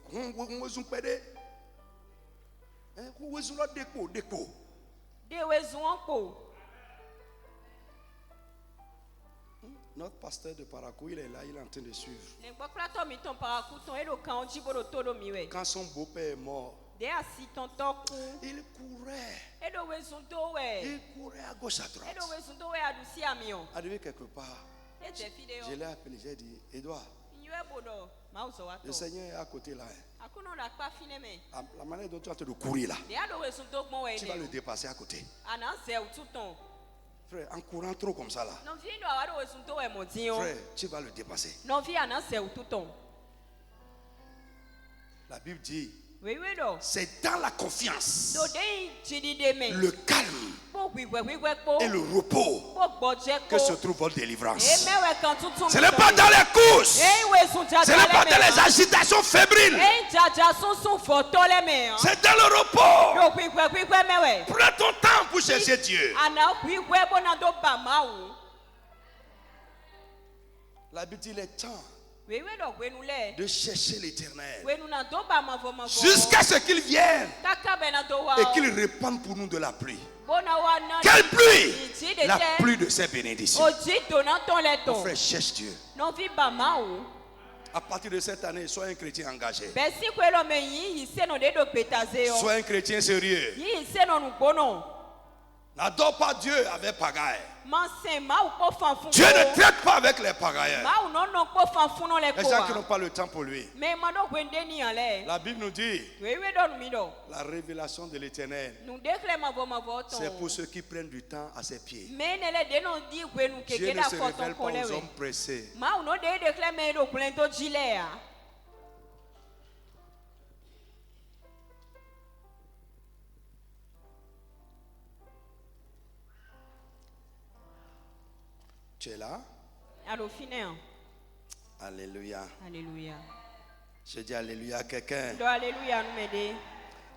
S1: Notre pasteur de Parakou, il est là, il est en train de suivre. Quand son beau-père est mort, il courait. Il courait à gauche à droite. Arrivé quelque part, je l'ai appelé, j'ai dit, Edouard, le Seigneur est à côté là. La manière dont tu es en train de courir là, tu vas le dépasser à côté. Frère, en courant trop comme ça là, frère, tu vas le dépasser. La Bible dit, c'est dans la confiance, le calme et le repos que se trouve votre délivrance. Ce n'est pas dans les courses, ce n'est pas dans les agitations fébriles, c'est dans le repos. Prends ton temps pour chercher Dieu. La Bible dit, il est temps de chercher l'Éternel jusqu'à ce qu'il vienne et qu'il répande pour nous de la pluie. Quelle pluie? La pluie de ses bénédictions. Mon frère, cherche Dieu. À partir de cette année, sois un chrétien engagé. Sois un chrétien sérieux. N'adore pas Dieu avec pagaille. Dieu ne traite pas avec les pagailleurs. Les gens qui n'ont pas le temps pour lui. La Bible nous dit, la révélation de l'Éternel, c'est pour ceux qui prennent du temps à ses pieds. Dieu ne se révèle pas aux hommes pressés. Tu es là? Alléluia.
S2: Alléluia.
S1: Je dis alléluia à quelqu'un.
S2: Alléluia, nous m'aider.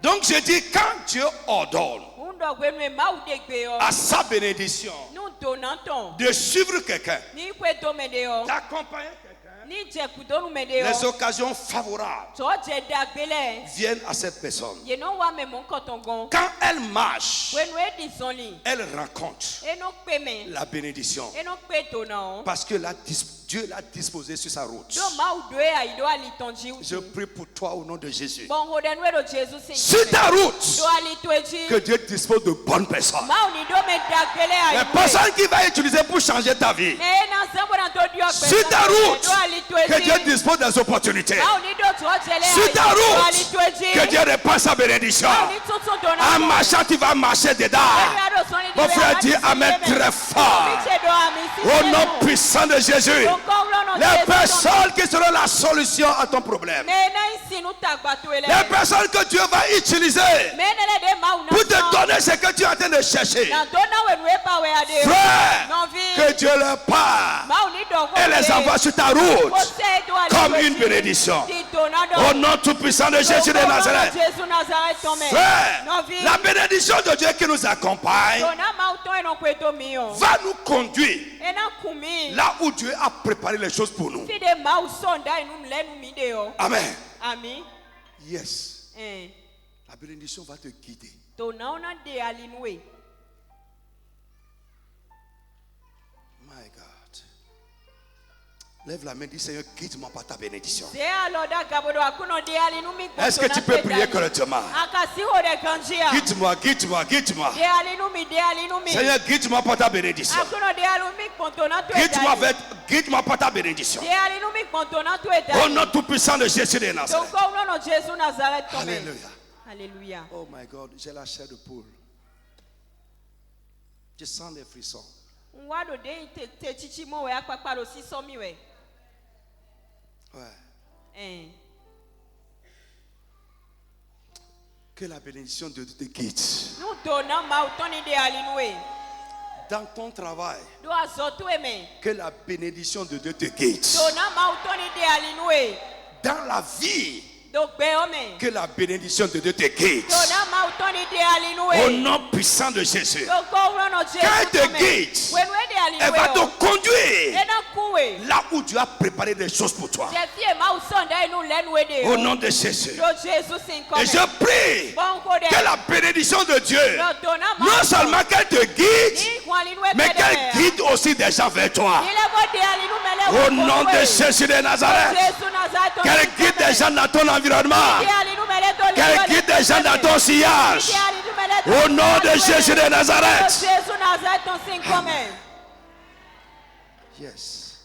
S1: Donc je dis, quand Dieu ordonne à sa bénédiction de suivre quelqu'un, d'accompagner quelqu'un, les occasions favorables viennent à cette personne. Quand elle marche, elle rencontre la bénédiction parce que Dieu l'a disposé sur sa route. Je prie pour toi au nom de Jésus. Sur ta route, que Dieu dispose de bonnes personnes. Les personnes qui vont utiliser pour changer ta vie. Sur ta route, que Dieu dispose des opportunités. Sur ta route, que Dieu répand sa bénédiction. En marchant, tu vas marcher dedans. Mon frère dit Amen très fort. Au nom puissant de Jésus. Les personnes qui seront la solution à ton problème. Les personnes que Dieu va utiliser pour te donner ce que tu es en train de chercher. Frère, que Dieu leur parle et les envoie sur ta route comme une bénédiction. Au nom tout puissant de Jésus de Nazareth. Frère, la bénédiction de Dieu qui nous accompagne va nous conduire là où Dieu a préparé les choses pour nous. Amen. Yes. La bénédiction va te guider. My God. Lève la main, dis Seigneur, guide-moi par ta bénédiction. Est-ce que tu peux prier correctement? Guide-moi, guide-moi, guide-moi. Seigneur, guide-moi par ta bénédiction. Guide-moi par ta bénédiction. Au nom tout puissant de Jésus de Nazareth. Alléluia.
S2: Alléluia.
S1: Oh my God, j'ai la chair de poule. Je sens les frissons. Ouais. Que la bénédiction de Dieu te guide. Dans ton travail, que la bénédiction de Dieu te guide. Dans la vie, que la bénédiction de Dieu te guide. Au nom puissant de Jésus. Quand elle te guide, elle va te conduire là où Dieu a préparé des choses pour toi. Au nom de Jésus. Et je prie que la bénédiction de Dieu, non seulement qu'elle te guide, mais qu'elle guide aussi des gens vers toi. Au nom de Jésus de Nazareth. Qu'elle guide des gens dans ton environnement. Qu'elle guide des gens dans ton sillage. Au nom de Jésus de Nazareth. Amen. Yes.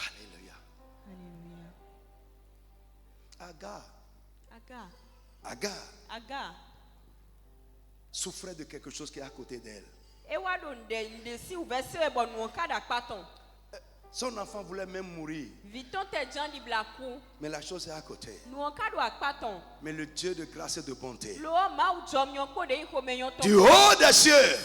S1: Alléluia. Agar souffrait de quelque chose qui est à côté d'elle. Son enfant voulait même mourir. Mais la chose est à côté. Mais le Dieu de grâce et de bonté, du haut des cieux,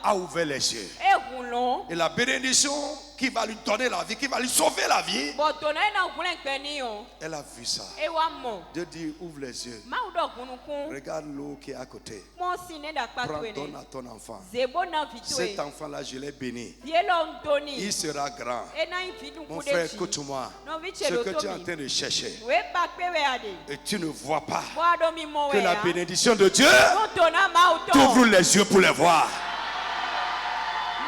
S1: a ouvert les yeux.
S2: boulon.
S1: Et la bénédiction qui va lui donner la vie, qui va lui sauver la vie,
S2: Bon, ton aïe na boulon gbeni yo.
S1: elle a vu ça.
S2: E wa mo.
S1: Dieu dit, ouvre les yeux.
S2: Ma udo gunukun.
S1: Regarde l'eau qui est à côté.
S2: Mon sine da
S1: Prends,
S2: patwene.
S1: donne à ton enfant.
S2: Zebo na
S1: Cet
S2: vitwe.
S1: enfant-là, je l'ai béni.
S2: Yelo ndoni.
S1: Il sera grand.
S2: E na invidu
S1: Mon
S2: kudechi.
S1: frère, écoute-moi.
S2: No viche
S1: Ce
S2: lo
S1: que tu es en
S2: tomi.
S1: train de chercher,
S2: We pa pewe ade.
S1: et tu ne vois pas
S2: Wa do mi mo
S1: que
S2: we
S1: la
S2: ya.
S1: bénédiction de Dieu
S2: No tona ma uto.
S1: t'ouvre les yeux pour les voir.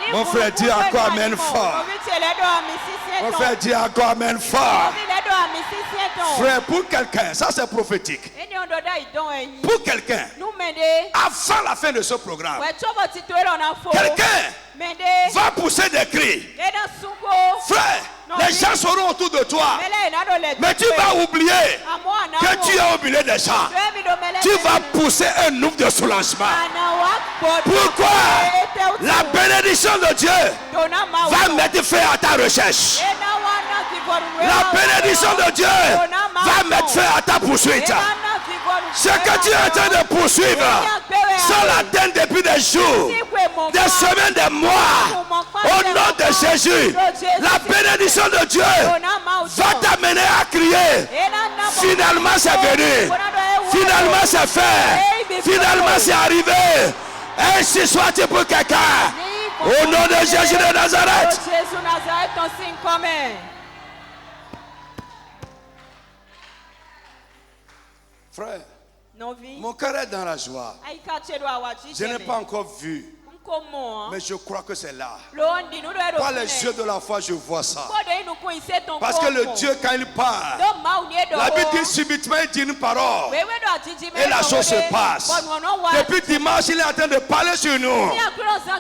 S2: Ni
S1: Mon frère,
S2: gunukun
S1: dis encore
S2: we na
S1: amen
S2: ni mo.
S1: fort.
S2: No viche le do ami sisi
S1: Mon
S2: eton.
S1: frère, dis encore amen fort.
S2: No vi le do ami sisi eton.
S1: Frère, pour quelqu'un, ça c'est prophétique.
S2: Eni ondo da idon enyi.
S1: Pour quelqu'un,
S2: Nou mende.
S1: avant la fin de ce programme,
S2: We chobo ti to ero na fo.
S1: quelqu'un
S2: Mende.
S1: va pousser des cris.
S2: E na sunko.
S1: Frère, les gens seront autour de toi.
S2: Mele na do le.
S1: Mais tu vas oublier
S2: Amo ana.
S1: que tu as oublié des gens. Tu vas pousser un ouf de soulagement. Pourquoi? La bénédiction de Dieu va mettre fin à ta recherche. La bénédiction de Dieu va mettre fin à ta poursuite. Ce que tu es en train de poursuivre, sans l'atteindre depuis des jours, des semaines, des mois, au nom de Jésus, la bénédiction de Dieu va t'amener à crier. Finalement c'est venu. Finalement c'est fait. Finalement c'est arrivé. Ainsi soit-il pour quelqu'un. Au nom de Jésus de Nazareth.
S2: Jésus Nazareth, ton signe commun.
S1: Frère,
S2: Non vie.
S1: mon cœur est dans la joie.
S2: Aïka chedo awachi.
S1: Je n'ai pas encore vu,
S2: Comment?
S1: mais je crois que c'est là.
S2: Londi nous doit.
S1: Par les yeux de la foi, je vois ça.
S2: Kode nous coincer ton.
S1: Parce que le Dieu, quand il parle,
S2: Do ma ou nie do.
S1: la Bible dit subitement, il dit une parole.
S2: Wewe do atiji me.
S1: Et la chose se passe. Depuis dimanche, il est en train de parler sur nous.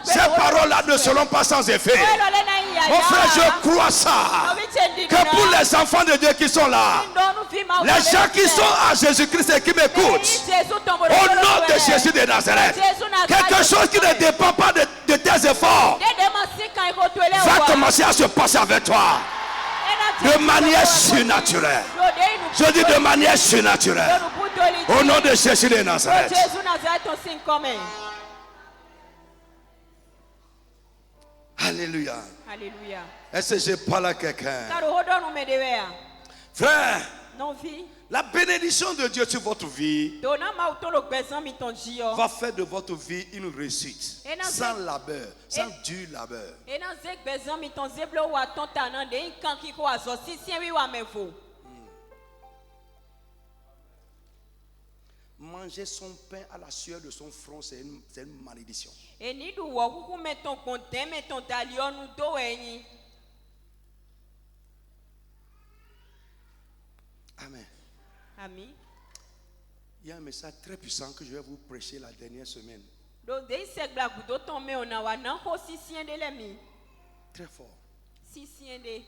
S1: Ces paroles-là ne seront pas sans effet. Mon frère, je crois ça. Que pour les enfants de Dieu qui sont là, les gens qui sont à Jésus-Christ et qui m'écoutent, au nom de Jésus de Nazareth, quelque chose qui ne dépend pas de tes efforts va commencer à se passer avec toi de manière surnaturelle. Je dis de manière surnaturelle. Au nom de Jésus de Nazareth.
S2: Jésus Nazareth, ton signe commun.
S1: Alléluia.
S2: Alléluia.
S1: Est-ce que je parle à quelqu'un?
S2: Car au don nous medewea.
S1: Frère,
S2: Non vie.
S1: la bénédiction de Dieu sur votre vie
S2: Dona ma uto lo gbezan mi ton jio.
S1: va faire de votre vie une réussite.
S2: Et dans
S1: Sans
S2: ce-
S1: labeur, sans dur labeur.
S2: E nan zek gbezan mi ton zeblo wa ton tanan de kan ki ko azo si sien wi wa mevo.
S1: Manger son pain à la sueur de son front, c'est une malédiction.
S2: E ni du wo kuku met ton konten met ton talion nou do enyi.
S1: Amen.
S2: Ami.
S1: Il y a un message très puissant que je vais vous prêcher la dernière semaine.
S2: Do de sek bla gudo ton me ona wa nan ko si sien de le mi.
S1: Très fort.
S2: Si sien de.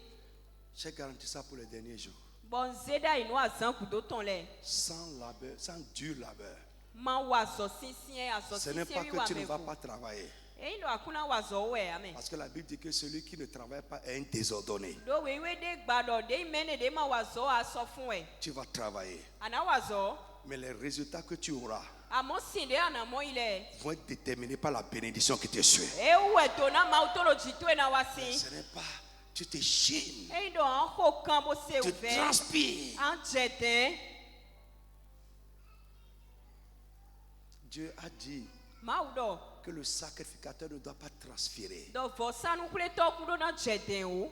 S1: J'ai garanti ça pour les derniers jours.
S2: Bon zeda ino azan gudo ton le.
S1: Sans labeur, sans dur labeur.
S2: Man wa zo si sien azo
S1: Ce
S2: si
S1: n'est
S2: sien
S1: pas
S2: wi
S1: que
S2: wa
S1: tu ne vas
S2: mevo.
S1: pas travailler.
S2: E ino akuna wa zo we amen.
S1: Parce que la Bible dit que celui qui ne travaille pas est un désordonné.
S2: Do we de gbado de mene de ma wa zo aso fun we.
S1: Tu vas travailler.
S2: Ana wa zo.
S1: Mais les résultats que tu auras
S2: Amo sinde ana mo ile.
S1: vont être déterminés par la bénédiction qui te suit.
S2: E uwe to na ma utolo jito e na wasi.
S1: Ce n'est pas, tu te chines,
S2: E ndo an ho kan bo se
S1: tu
S2: ouve.
S1: transpires.
S2: An jete.
S1: Dieu a dit
S2: Ma udo.
S1: que le sacrificateur ne doit pas transpirer.
S2: Do vosa nu kule to kudo na jete o.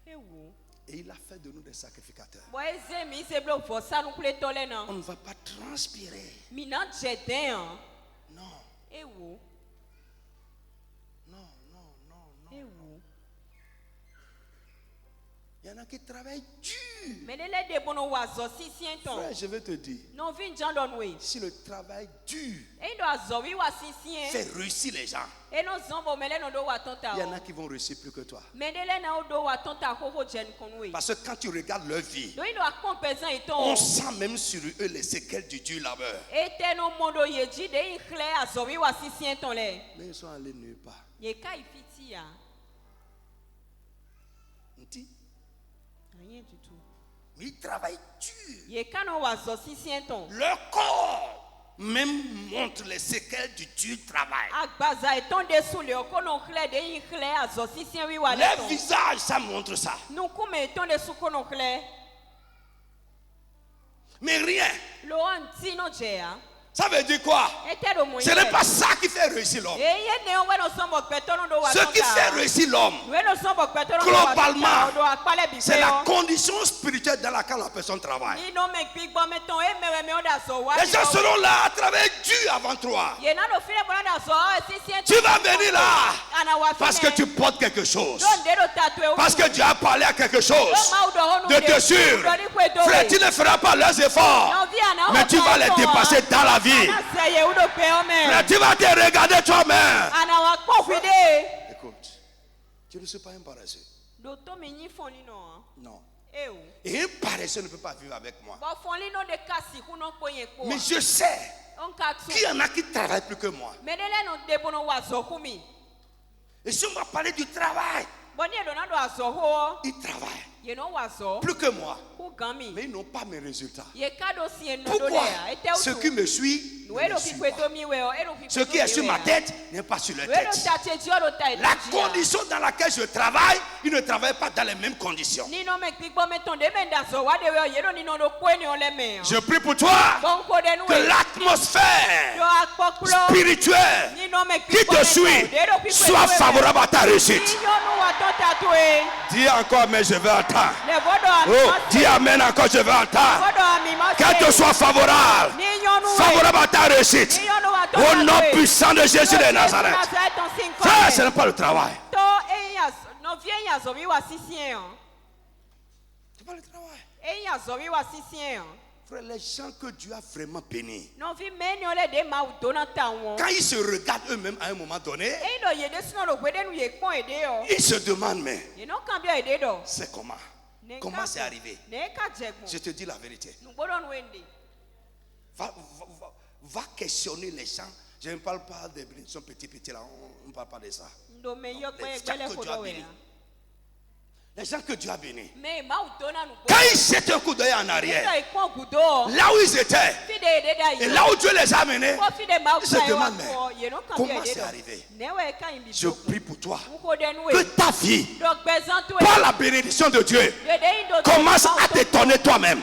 S2: E wo.
S1: Et il a fait de nous des sacrificateurs.
S2: Bo eze mi se blo vosa nu kule to le na.
S1: On ne va pas transpirer.
S2: Mi na jete an.
S1: Non,
S2: E wo.
S1: non, non, non, non.
S2: E wo.
S1: Il y en a qui travaillent dur.
S2: Menele de bono wazo si sien ton.
S1: Frère, je vais te dire,
S2: Non vin jan don we.
S1: si le travail dur
S2: E ndo azo wi wa si sien.
S1: fait réussir les gens,
S2: E no zombo mele no do wa ton ta
S1: il y en
S2: o.
S1: a qui vont réussir plus que toi.
S2: Menele na o do wa ton ta ho ho jen kon we.
S1: Parce que quand tu regardes leur vie,
S2: Do ino akon pezan iton.
S1: on sent même sur eux les séquelles du dur labeur.
S2: Ete no mondo yeji de in kle azo wi wa si sien ton le.
S1: Mais ils sont allés nulle part.
S2: Ye ka ifiti ya.
S1: On dit,
S2: Rien du tout.
S1: mais ils travaillent dur.
S2: Ye ka no wazo si sien ton.
S1: Leur corps même montre les séquelles du dur travail.
S2: Agbaza eton de sule okono kle de yin kle azo sisien wi wale.
S1: Les visages, ça montre ça.
S2: Nou kume eton de sukono kle.
S1: Mais rien.
S2: Lo anti no jea.
S1: Ça veut dire quoi? Ce n'est pas ça qui fait réussir l'homme. Ce qui fait réussir l'homme, globalement, c'est la condition spirituelle dans laquelle la personne travaille. Les gens seront là à travers Dieu avant toi. Tu vas venir là parce que tu portes quelque chose. Parce que Dieu a parlé à quelque chose de te sûr. Frère, tu ne feras pas leurs efforts, mais tu vas les dépasser dans la vie. Frère, tu vas te regarder toi-même. Écoute, tu ne suis pas un paresseux. Non. Et un paresseux ne peut pas vivre avec moi. Mais je sais qu'il y en a qui travaillent plus que moi. Et si on va parler du travail, ils travaillent plus que moi. Mais ils n'ont pas mes résultats. Pourquoi? Ce qui me suit, ne suit pas. Ce qui est sur ma tête n'est pas sur leur tête. La condition dans laquelle je travaille, ils ne travaillent pas dans les mêmes conditions. Je prie pour toi que l'atmosphère spirituelle qui te suit soit favorable à ta réussite. Dis encore, mais je veux entendre. Oh, dis amen encore, je veux entendre. Qu'elle te soit favorable. Favorable à ta réussite. Au nom puissant de Jésus de Nazareth. Frère, ce n'est pas le travail. C'est pas le travail. Frère, les gens que Dieu a vraiment bénis, quand ils se regardent eux-mêmes à un moment donné, ils se demandent, mais c'est comment? Comment c'est arrivé? Je te dis la vérité. Va questionner les gens. Je ne parle pas des bénédictions petits là, on ne parle pas de ça. Non, les gens que Dieu a bénis, quand ils jettent un coup d'œil en arrière, là où ils étaient, et là où Dieu les a menés, ils se demandent, mais comment c'est arrivé? Je prie pour toi que ta vie, par la bénédiction de Dieu, commence à t'étonner toi-même.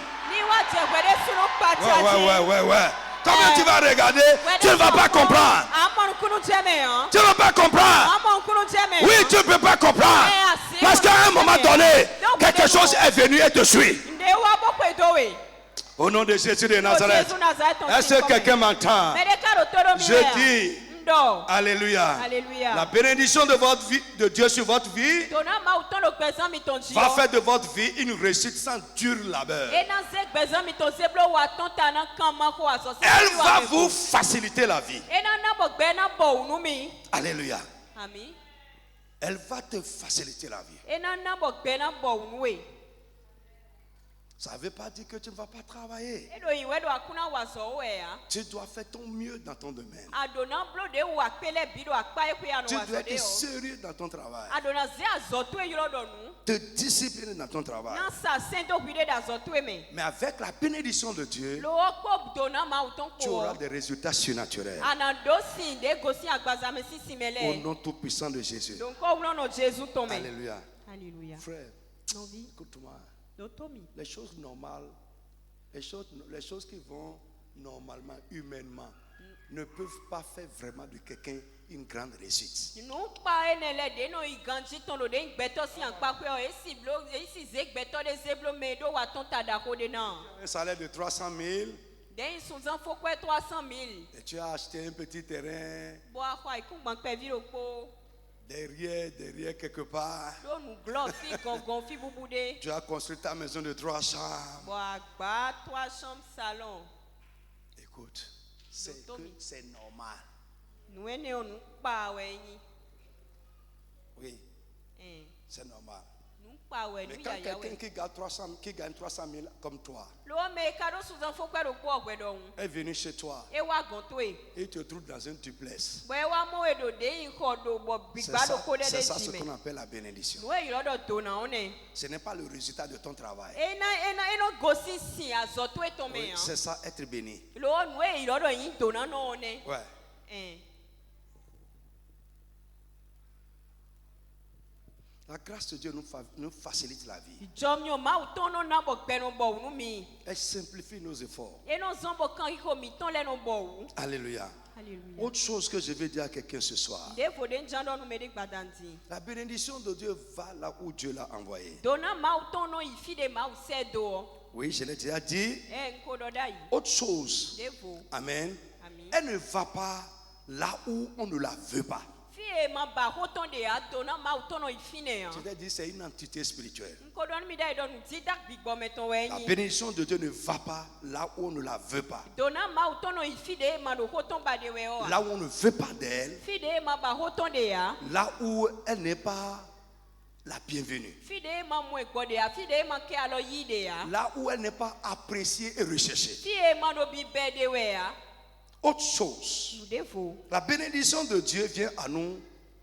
S1: Ouais. Comment tu vas regarder, tu ne vas pas comprendre. Tu ne vas pas comprendre. Oui, tu ne peux pas comprendre. Parce qu'à un moment donné, quelque chose est venu et te suit. Au nom de Jésus de Nazareth, est-ce que quelqu'un m'entend? Je dis, alléluia. La bénédiction de votre vie, de Dieu sur votre vie, va faire de votre vie une réussite sans dur labeur. Elle va vous faciliter la vie. Alléluia. Elle va te faciliter la vie. Ça ne veut pas dire que tu ne vas pas travailler. Tu dois faire ton mieux dans ton domaine. Tu dois être sérieux dans ton travail. Te discipliner dans ton travail. Mais avec la bénédiction de Dieu, tu auras des résultats surnaturels. Au nom tout puissant de Jésus. Alléluia. Frère, écoute-moi. Les choses normales, les choses qui vont normalement, humainement, ne peuvent pas faire vraiment de quelqu'un une grande réussite. Un salaire de 300 000. Et tu as acheté un petit terrain. Derrière quelque part. Tu as construit ta maison de 3 chambres. Écoute, c'est normal. Oui, c'est normal.
S2: nous pas ouais
S1: Mais
S2: nous
S1: quand
S2: ya ya
S1: quelqu'un
S2: ouais
S1: qui gagne 300 000 comme toi
S2: lo me cadeau sous un faux cadeau quoi ouais donc
S1: est venu chez toi
S2: et wa gontoé
S1: et te trouve dans un duplex,
S2: ouais wa mo e do de ko do bo
S1: c'est
S2: bigbado ko de
S1: ça ce
S2: de
S1: qu'on appelle la bénédiction.
S2: ouais il do do na on est
S1: Ce n'est pas le résultat de ton travail.
S2: ena gosi si azoto e tombe
S1: Oui,
S2: hein
S1: c'est ça, être béni.
S2: lo ouais il do yin do na no on est
S1: Ouais. La grâce de Dieu nous facilite la vie.
S2: jomyo ma utono na bo peno bo nu mi
S1: Elle simplifie nos efforts.
S2: eno zombo kan iko mi ton le no bo
S1: Alléluia.
S2: Alléluia.
S1: Autre chose que je veux dire à quelqu'un ce soir.
S2: Defo de njando nu mede gbadanti.
S1: La bénédiction de Dieu va là où Dieu l'a envoyé.
S2: Dona ma utono ifi de ma usedo.
S1: Oui, je l'ai déjà dit.
S2: Nkodo dai.
S1: Autre chose.
S2: Defo.
S1: Amen.
S2: Amen.
S1: Elle ne va pas là où on ne la veut pas.
S2: Fie ma ba hoton de a dona ma utono ifi ne
S1: Je t'ai dit, c'est une entité spirituelle.
S2: Nkodo mi dai don tidak bigbo meton
S1: La
S2: wenyi.
S1: bénédiction de Dieu ne va pas là où on ne la veut pas.
S2: Dona ma utono ifi de ma do hoton ba de we o.
S1: Là où on ne veut pas d'elle.
S2: Fi de ma ba hoton de ya.
S1: Là où elle n'est pas la bienvenue.
S2: Fi de ma mo egbo de ya. Fi de ma ke alo yi de ya.
S1: Là où elle n'est pas appréciée et recherchée.
S2: Fi ma do bi be de we ya.
S1: Autre chose.
S2: Nou defo.
S1: La bénédiction de Dieu vient à nous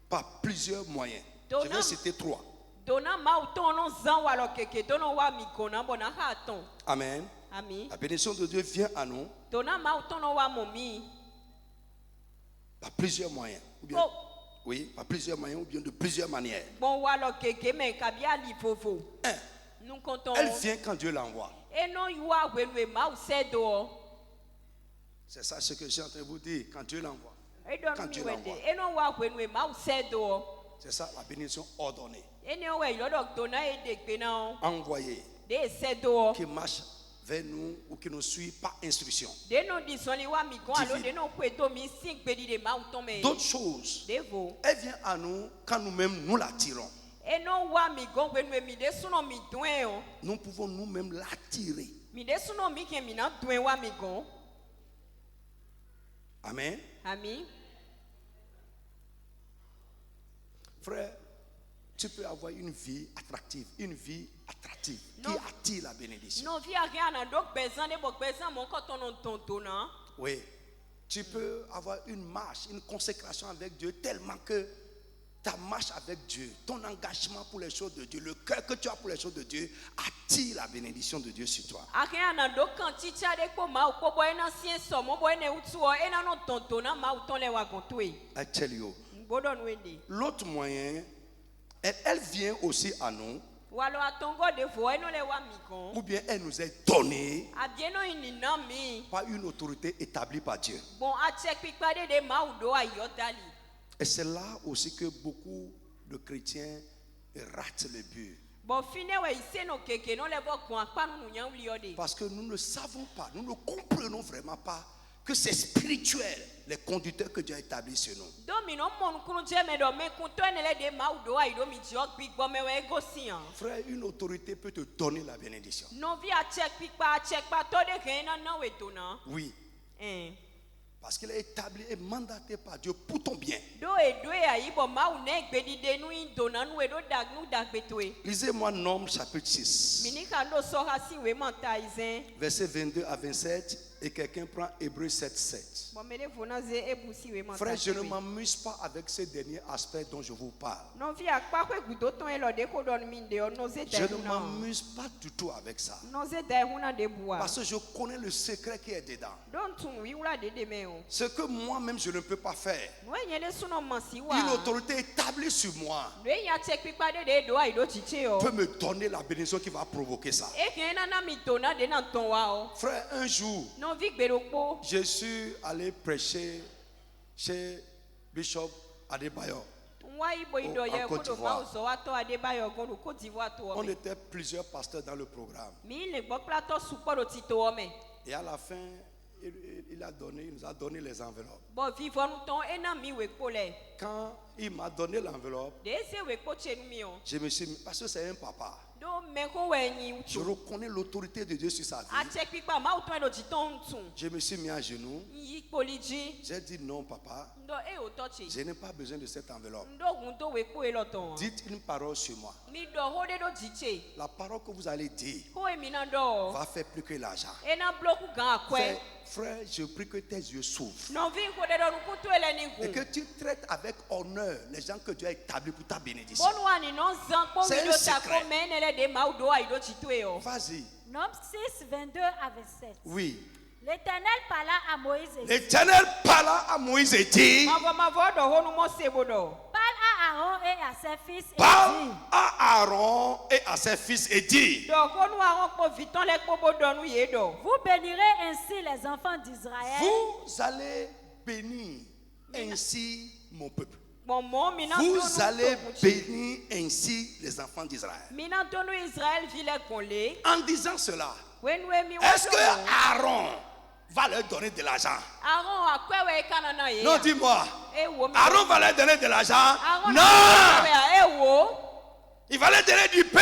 S1: par plusieurs moyens. Je vais citer 3.
S2: Dona ma utono zan wa lo keke dono wa mi kona bona ha ton.
S1: Amen.
S2: Ami.
S1: La bénédiction de Dieu vient à nous
S2: Dona ma utono wa momi.
S1: par plusieurs moyens. Ou bien,
S2: Oh.
S1: oui, par plusieurs moyens ou bien de plusieurs manières.
S2: Bon wa lo keke men kabia li fofo.
S1: 1.
S2: Nou konton.
S1: Elle vient quand Dieu l'envoie.
S2: Eno yuwa wenwe ma usedo.
S1: C'est ça ce que j'ai en train de vous dire. Quand Dieu l'envoie.
S2: Edon
S1: Quand
S2: mi
S1: Dieu
S2: wende.
S1: l'envoie.
S2: Eno wa wenwe ma usedo.
S1: C'est ça la bénédiction ordonnée.
S2: Eno we lodo dona e de gbe na.
S1: Envoyée.
S2: De sedo.
S1: Qui marche vers nous ou qui nous suit par instruction.
S2: De no disoni wa mi gon alo
S1: Divine.
S2: de no kweto mi sing gbedi de ma uton me.
S1: D'autres choses,
S2: Devo.
S1: elle vient à nous quand nous-mêmes nous l'attirons.
S2: Eno wa mi gon wenwe mi de suno mi dwen o.
S1: Nous pouvons nous-mêmes l'attirer.
S2: Mi de suno mi ke mi na dwen wa mi gon.
S1: Amen.
S2: Ami.
S1: Frère, tu peux avoir une vie attractive
S2: Non.
S1: qui attire la bénédiction.
S2: Non vi a rien na dok bezan de bok bezan mon quand on entend na.
S1: Oui. Tu peux avoir une marche, une consécration avec Dieu tellement que ta marche avec Dieu, ton engagement pour les choses de Dieu, le cœur que tu as pour les choses de Dieu attire la bénédiction de Dieu sur toi.
S2: A rien na dok kan ti cha de ko ma ko boy na sien so mo boy ne utu o e na no tonto na ma uton le wa gonto e.
S1: I tell you.
S2: Gbodon wende.
S1: L'autre moyen, elle vient aussi à nous,
S2: Walo atongo de fo e no le wa mi kon.
S1: ou bien elle nous est donnée
S2: A bien no ini na mi.
S1: par une autorité établie par Dieu.
S2: Bon a check pipa de ma udo ayo dali.
S1: Et c'est là aussi que beaucoup de chrétiens ratent le but.
S2: Bon fine we ise no keke no le bo kon apa nu nya wli ode.
S1: Parce que nous ne savons pas, nous ne comprenons vraiment pas que c'est spirituel, les conducteurs que Dieu a établis sur nous.
S2: Domino mon kunu je me do me kun to ne le de ma udo ayo mi jog big bo me we go sian.
S1: Frère, une autorité peut te donner la bénédiction.
S2: No vi a check pipa to de ke na we to na.
S1: Oui, parce qu'il est établi et mandaté par Dieu pour ton bien.
S2: Do e do e ayi bo ma u ne gbedi de nu indo na nu e do dag nu dag betwe.
S1: Lisez-moi Nombres chapitre 6,
S2: Minika ndo so ha si we manta izen.
S1: versets 22 à 27, et quelqu'un prend Hébreux 7, 7.
S2: Bo mele fona ze ebusi we manta.
S1: Frère, je ne m'amuse pas avec ces derniers aspects dont je vous parle.
S2: Non vi akpa kwe gudo ton e lo de ko don min de o no ze
S1: Je
S2: de
S1: ne
S2: huna.
S1: m'amuse pas du tout avec ça.
S2: No ze de huna de bua.
S1: Parce que je connais le secret qui est dedans.
S2: Don tun wi wula de me o.
S1: Ce que moi-même je ne peux pas faire.
S2: No e nyele suno mansi wa.
S1: Une autorité établie sur moi
S2: No e nya check pipa de do ayi do chiche o.
S1: peut me donner la bénédiction qui va provoquer ça.
S2: E ke na mi to na de na ton wa o.
S1: Frère, un jour,
S2: Non vi gbero po.
S1: je suis allé prêcher chez Bishop Adebayo.
S2: Nwa ibo ido
S1: en
S2: ye ko
S1: Côte
S2: do
S1: d'Ivoire.
S2: ma so wa to Adebayo go do Côte d'Ivoire to o
S1: On
S2: me.
S1: était plusieurs pasteurs dans le programme.
S2: Mi le gbo plateau support o ti to o me.
S1: Et à la fin, il nous a donné les enveloppes.
S2: Bon vivons nous ton e na mi we ko le.
S1: quand il m'a donné l'enveloppe,
S2: Dese we kpoche nu mi o.
S1: je me suis mis, parce que c'est un papa.
S2: Do me ko we nyi
S1: Je
S2: utu.
S1: reconnais l'autorité de Dieu sur sa vie.
S2: Ache pipa ma uton do jiton utu.
S1: Je me suis mis à genoux.
S2: Yi poliji.
S1: J'ai dit non, papa,
S2: Ndo e o toche.
S1: je n'ai pas besoin de cette enveloppe.
S2: Ndo gunto we ko e loton.
S1: Dites une parole sur moi.
S2: Mi do hode do jiche.
S1: La parole que vous allez dire
S2: Ko e mi na do.
S1: va faire plus que l'argent.
S2: E na bloku gan akwe.
S1: Frère, je prie que tes yeux s'ouvrent.
S2: Non vi ko de do nu kutu ele ni
S1: Et que
S2: gun.
S1: tu traites avec honneur les gens que Dieu a établis pour ta bénédiction.
S2: Bonu ani non zan ko
S1: C'est
S2: mi
S1: un
S2: do ta
S1: secret.
S2: ko menele de ma udo ai do jitu e o.
S1: Vas-y.
S4: Nom 6, 22 à 27.
S1: Oui.
S4: L'Éternel parla à Moïse et dit,
S1: L'Éternel parla à Moïse et dit,
S2: Ma vo do honu mo sebo do.
S4: parle à Aaron et à ses fils et
S1: parle
S4: dis,
S1: à Aaron et à ses fils et dit,
S2: Do honu aron ko viton le ko bo do nu ye do.
S4: vous bénirez ainsi les enfants d'Israël.
S1: vous allez bénir ainsi mon peuple.
S2: Bon mo mi na
S1: Vous allez bénir ainsi les enfants d'Israël.
S2: Mi na tonu Israël vile konle.
S1: En disant cela,
S2: When we mi
S1: est-ce que Aaron va leur donner de l'argent?
S2: Aaron akwe we kanana ye.
S1: Non, dis-moi.
S2: E wo mi.
S1: Aaron va leur donner de l'argent?
S2: Aaron
S1: Non!
S2: e wo.
S1: Il va leur donner du pain?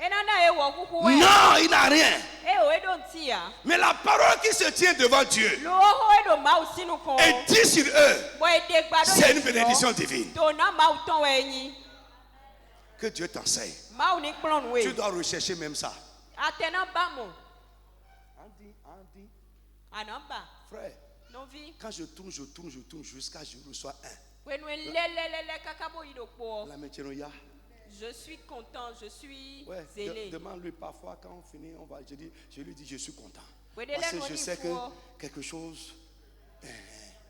S2: E nana e wo kuku we.
S1: Non, il n'a rien.
S2: E o e don tia.
S1: Mais la parole qui se tient devant Dieu
S2: Lo ho e do ma usinu kon.
S1: et dit sur eux,
S2: Bo e de gbado.
S1: c'est une bénédiction divine.
S2: Do na ma uton we nyi.
S1: Que Dieu t'enseigne.
S2: Ma uni klon we.
S1: Tu dois rechercher même ça.
S2: Atena ba mo.
S1: Andi,
S2: Anamba.
S1: frère,
S2: Non vi.
S1: quand je tourne jusqu'à ce que je reçois un.
S2: When we le kakabo ido po.
S1: La métier,
S2: Je suis content, je suis
S1: ouais,
S2: zélé.
S1: demande-lui parfois quand on finit, je lui dis je suis content.
S2: Ouais,
S1: Parce que
S2: délai,
S1: je
S2: on
S1: sais
S2: y
S1: que
S2: faut.
S1: quelque chose,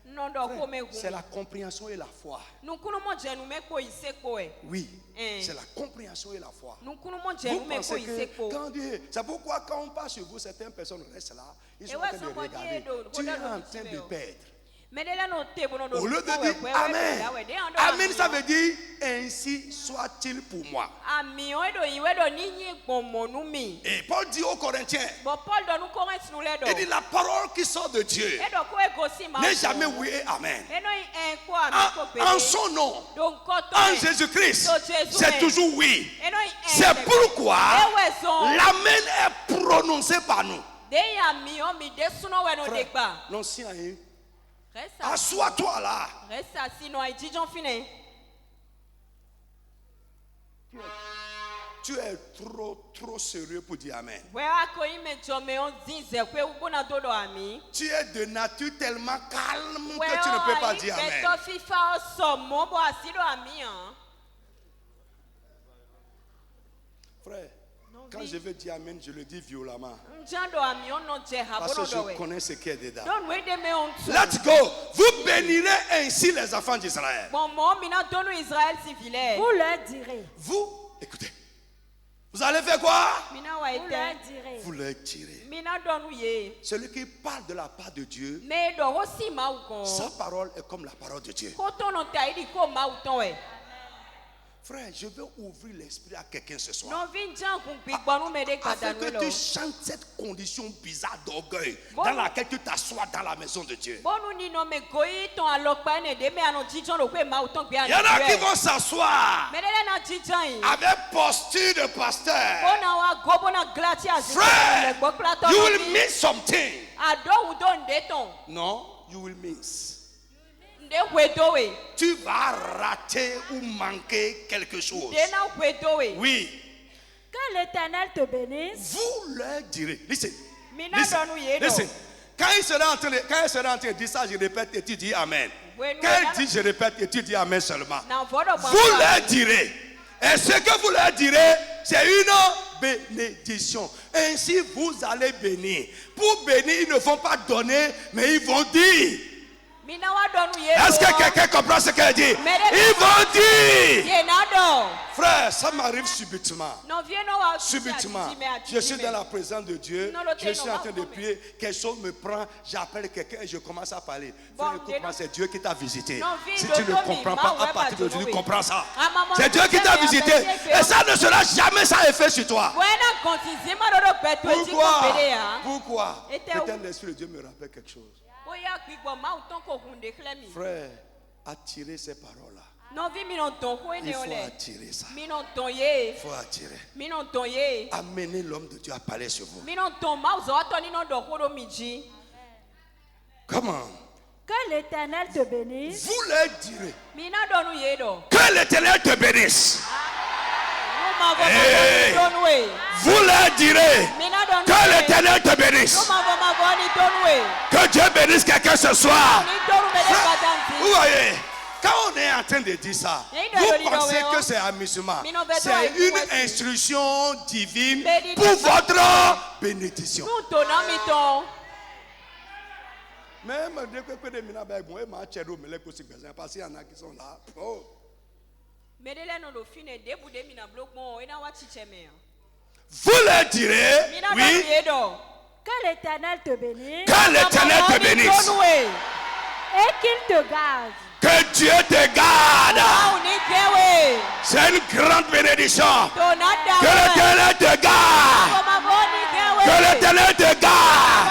S2: Non do ko me
S1: c'est
S2: gun.
S1: la compréhension et la foi.
S2: Nu kunu mo je nu me ko ise ko e.
S1: Oui,
S2: Eh.
S1: c'est la compréhension et la foi.
S2: Nu kunu mo je
S1: Vous
S2: nu me ko
S1: pensez
S2: ise
S1: que
S2: ko.
S1: quand Dieu, c'est pourquoi quand on passe sur vous, certaines personnes restent là, ils sont
S2: Et
S1: en
S2: ouais,
S1: train de
S2: somebody
S1: regarder.
S2: do-
S1: Tu es
S2: do-
S1: en
S2: do-
S1: train de
S2: do-
S1: perdre.
S2: Me dele no te bono do.
S1: Au lieu de dire Amen, Amen, ça veut dire ainsi soit-il pour moi.
S2: Ami o do iwe do ni yin gbomo nu mi.
S1: Et Paul dit aux Corinthiens,
S2: Bo Paul do nu Corinth nu le do.
S1: il dit la parole qui sort de Dieu
S2: E do ko e go si ma.
S1: n'est jamais oui et Amen.
S2: E no en ko ami ko pe.
S1: En son nom,
S2: Donc koto.
S1: en Jésus-Christ, c'est toujours oui.
S2: E no en.
S1: C'est pourquoi
S2: Ewe son.
S1: l'Amen est prononcé par nous.
S2: De ya mi o mi de suno we no de gba.
S1: L'ancien a eu.
S2: Reste
S1: Assois-toi là.
S2: Reste assis, non, il dit j'en finis.
S1: Tu es trop sérieux pour dire Amen.
S2: Ouais, à quoi il me dit, mais on dit, c'est quoi, ou bon à todo ami.
S1: Tu es de nature tellement calme
S2: Ouais,
S1: que tu ne peux pas dire
S2: Mais
S1: Amen.
S2: toi, FIFA, au sommet, bon, assis, do ami, hein.
S1: Frère, quand je veux dire Amen, je le dis violemment.
S2: M'jan do ami, on non dit, ha,
S1: Parce
S2: bon,
S1: que
S2: do,
S1: je
S2: ouais.
S1: connais ce qui est dedans.
S2: Don't wait, mais on tue.
S1: Let's go. Vous bénirez ainsi les enfants d'Israël.
S2: Bon, moi, mina, donne Israël civil.
S4: Vous leur direz,
S1: Vous, écoutez. Vous allez faire quoi?
S2: Mina, wa
S4: vous leur
S2: ete.
S4: direz,
S1: Vous leur tirez.
S2: Mina, donne ye.
S1: Celui qui parle de la part de Dieu,
S2: Mais do aussi ma ou kon.
S1: sa parole est comme la parole de Dieu.
S2: Koto non ta idi ko ma ou ton, ouais.
S1: Frère, je veux ouvrir l'esprit à quelqu'un ce soir.
S2: Non, vin jan kon bigbo nou me de
S1: Afin
S2: kadanu
S1: que
S2: lo.
S1: tu chantes cette condition bizarre d'orgueil
S2: Bon.
S1: dans laquelle tu t'assois dans la maison de Dieu.
S2: Bon nou ni non me goyi ton alok pa ne de me anon jijan lo kwe ma ou ton kwe
S1: Il y en a qui vont s'asseoir
S2: Mais dele nan jijan yi.
S1: avec posture de pasteur.
S2: Bon na wa go bon na glati a jijan.
S1: Frère,
S2: Le go platon.
S1: you will miss something.
S2: Ado ou don de ton.
S1: Non, you will miss.
S2: De wedo we.
S1: Tu vas rater ou manquer quelque chose.
S2: De na wedo we.
S1: Oui,
S4: que l'Éternel te bénisse.
S1: vous leur direz. Listen.
S2: Mina
S1: Listen.
S2: donu ye do.
S1: Listen. Quand il sera en train de dire ça, je répète et tu dis Amen.
S2: Oui,
S1: Quand
S2: nous,
S1: il dit je répète et tu dis Amen seulement.
S2: Na vodo
S1: Vous leur direz. Et ce que vous leur direz, c'est une bénédiction. Ainsi, vous allez bénir. Pour bénir, ils ne vont pas donner, mais ils vont dire.
S2: Mina wa donu ye.
S1: Est-ce que quelqu'un comprend ce qu'elle dit? Ils vont dire.
S2: Ye na do.
S1: Frère, ça m'arrive subitement.
S2: Non vie no wa.
S1: Subitement, je suis dans la présence de Dieu,
S2: Non, l'autre,
S1: je suis
S2: non,
S1: en train de
S2: non,
S1: prier, quelque chose me prend, j'appelle quelqu'un et je commence à parler.
S2: Bon,
S1: Frère, écoute-moi,
S2: non.
S1: c'est Dieu qui t'a visité.
S2: Non, vie
S1: Si
S2: de
S1: tu ne
S2: Tommy,
S1: comprends
S2: ma
S1: pas, à
S2: ouais,
S1: partir
S2: pas
S1: d'aujourd'hui,
S2: de
S1: comprends ça.
S2: Ah, maman,
S1: C'est Dieu qui t'a
S2: c'est
S1: visité.
S2: bien,
S1: Et ça ne sera jamais ça effet sur toi.
S2: Buena contisima do beto eji ko
S1: Pourquoi?
S2: pede ya.
S1: Pourquoi?
S2: Et t'es
S1: Peut-être
S2: où?
S1: l'Esprit de Dieu me rappelle quelque chose.
S2: Oya gbigbo ma o ton ko hunde klemi.
S1: Frère, attirer ces paroles-là.
S2: Il
S1: faut attirer ça.
S2: Il
S1: faut attirer.
S2: attirer.
S1: Amenez l'homme de Dieu à parler sur vous. Comment?
S4: Que l'Éternel te bénisse.
S1: Vous leur direz. Que l'Éternel te bénisse. Hey. Vous leur direz. Que l'Éternel te bénisse. Que Dieu bénisse quelqu'un ce soir. Vous voyez, quand on est en train de dire ça, vous pensez que c'est amusement. C'est une instruction divine pour votre bénédiction. Même parce qu'il y en a qui sont là. Oh. Vous leur direz, oui,
S4: Que l'Éternel te bénisse.
S1: que l'Éternel te bénisse.
S4: Et qu'il te garde.
S1: Que Dieu te garde. C'est une grande bénédiction. Que l'Éternel te garde. Que l'Éternel te garde.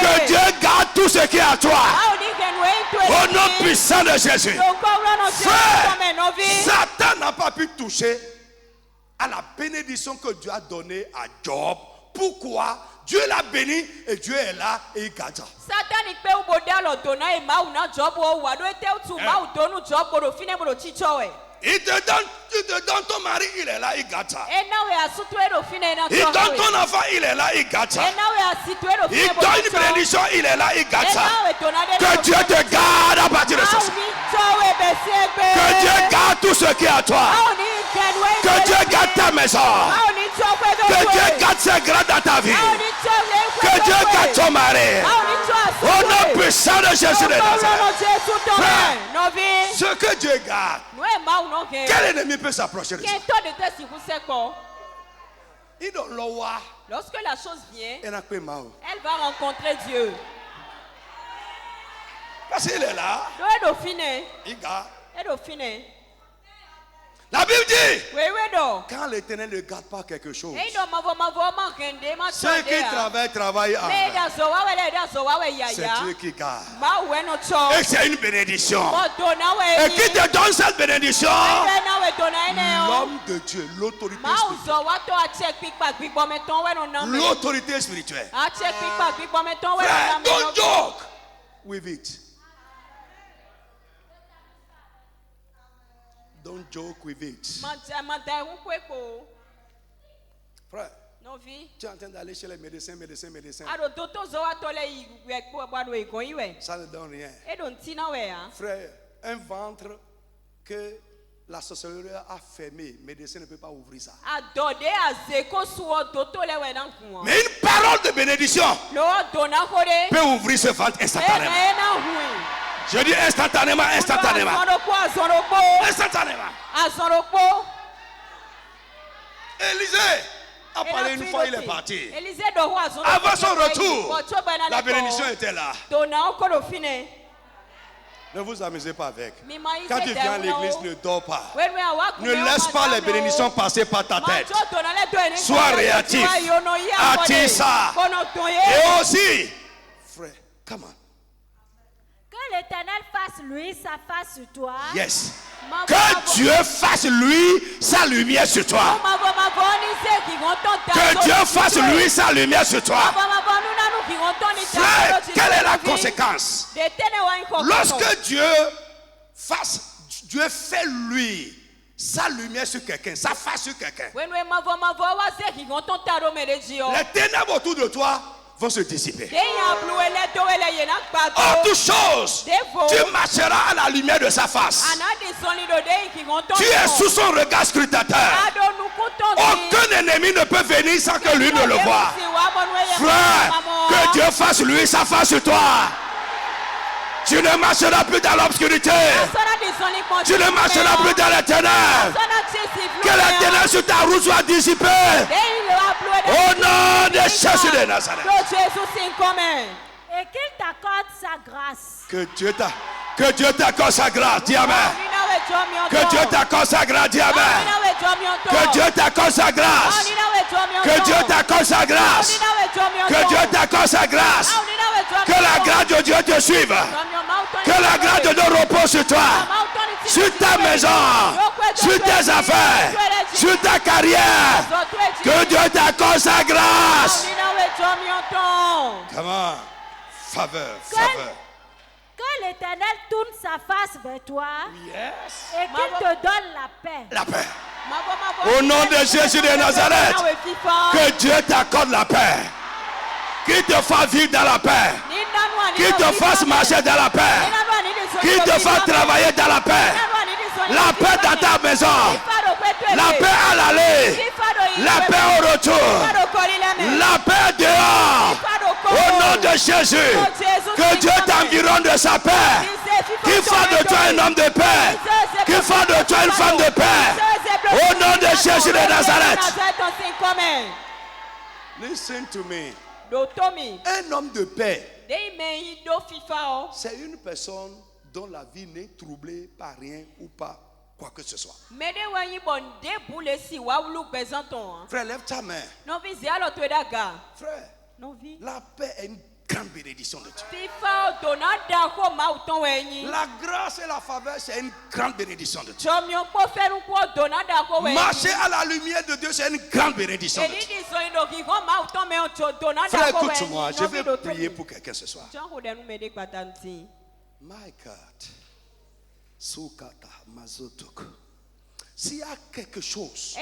S1: Que Dieu garde tout ce qui est à toi. Au nom puissant de Jésus. Frère, Satan n'a pas pu toucher à la bénédiction que Dieu a donnée à Job. Pourquoi? Dieu l'a béni et Dieu est là et il garde. Il te donne ton mari, il est là, il garde ça. Il donne ton enfant, il est là, il garde ça. Il donne une bénédiction, il est là, il garde ça. Que Dieu te garde à partir de ce soir. Que Dieu garde tout ce qui est à toi. Que Dieu garde ta maison. Que Dieu garde ses grades dans ta vie. Que Dieu garde ton mari. Au nom puissant de Jésus de Nazareth. Ce que Dieu garde, quel ennemi peut s'approcher de ça? Il donne le roi.
S2: Lorsque la chose vient,
S1: Elle
S2: elle va rencontrer Dieu.
S1: Parce qu'il est là. Il garde. La Bible dit, quand l'Éternel ne garde pas quelque chose, ceux qui travaillent en vain. C'est Dieu qui garde. Et c'est une bénédiction. Et qui te donne cette bénédiction? L'homme de Dieu, l'autorité spirituelle. L'autorité spirituelle. Frère, don't joke with it. Don't joke with it. Frère, tu es en train d'aller chez les médecins. Ça ne donne rien. Frère, un ventre que la sorcellerie a fermé, le médecin ne peut pas ouvrir ça. Mais une parole de bénédiction peut ouvrir ce ventre instantanément. Je dis instantanément. Élisée a parlé une fois, il est parti. Avant son retour, la bénédiction était là. Ne vous amusez pas avec. Quand tu viens à l'église, ne dors pas. Ne laisse pas les bénédictions passer par ta tête. Sois réactif. Attire ça. Et aussi, frère, come on.
S4: Que l'Éternel fasse lui sa face sur toi.
S1: Yes. Que Dieu fasse lui sa lumière sur toi. Que Dieu fasse lui sa lumière sur toi. Frère, quelle est la conséquence? Lorsque Dieu fait lui sa lumière sur quelqu'un, sa face sur quelqu'un, les ténèbres autour de toi vont se dissiper. En toute chose, tu marcheras à la lumière de sa face. Tu es sous son regard scrutateur. Aucun ennemi ne peut venir sans que lui ne le voie. Frère, que Dieu fasse lui sa face sur toi. Tu ne marcheras plus dans l'obscurité. Tu ne marcheras plus dans les ténèbres. Que les ténèbres sur ta route soient dissipées. Au nom de Jésus de Nazareth.
S4: Et qu'il t'accorde sa grâce.
S1: Que Dieu t'accorde sa grâce. Dis amen. Que Dieu t'accorde sa grâce. Dis amen. Que Dieu t'accorde sa grâce. Que Dieu t'accorde sa grâce. Que Dieu t'accorde sa grâce. Que la grâce de Dieu te suive. Que Que la grâce de Dieu repose sur toi, sur ta maison, sur tes affaires, sur ta carrière. Que Dieu t'accorde sa grâce. Comment? Faveur, faveur.
S4: Que l'Éternel tourne sa face vers toi
S1: Yes.
S4: et qu'il te donne la paix.
S1: La paix. Au nom de Jésus de Nazareth, que Dieu t'accorde la paix. Qu'il te fasse vivre dans la paix. Qu'il te fasse marcher dans la paix. Qu'il te fasse travailler dans la paix. La paix dans ta maison. La paix à l'aller. La paix au retour. La paix dehors. Au nom de Jésus. Que Dieu t'environne de sa paix. Qu'il fasse de toi un homme de paix. Qu'il fasse de toi une femme de paix. Au nom de Jésus de Nazareth. Listen to me. Un homme de paix, c'est une personne dont la vie n'est troublée par rien ou par quoi que ce soit. Frère, lève ta main. Frère, la paix est une grande bénédiction de Dieu. La grâce et la faveur, c'est une grande bénédiction de Dieu. Marcher à la lumière de Dieu, c'est une grande bénédiction de Dieu. Frère, écoute-moi, je vais prier pour quelqu'un ce soir. My God. Sukata Mazotok. S'il y a quelque chose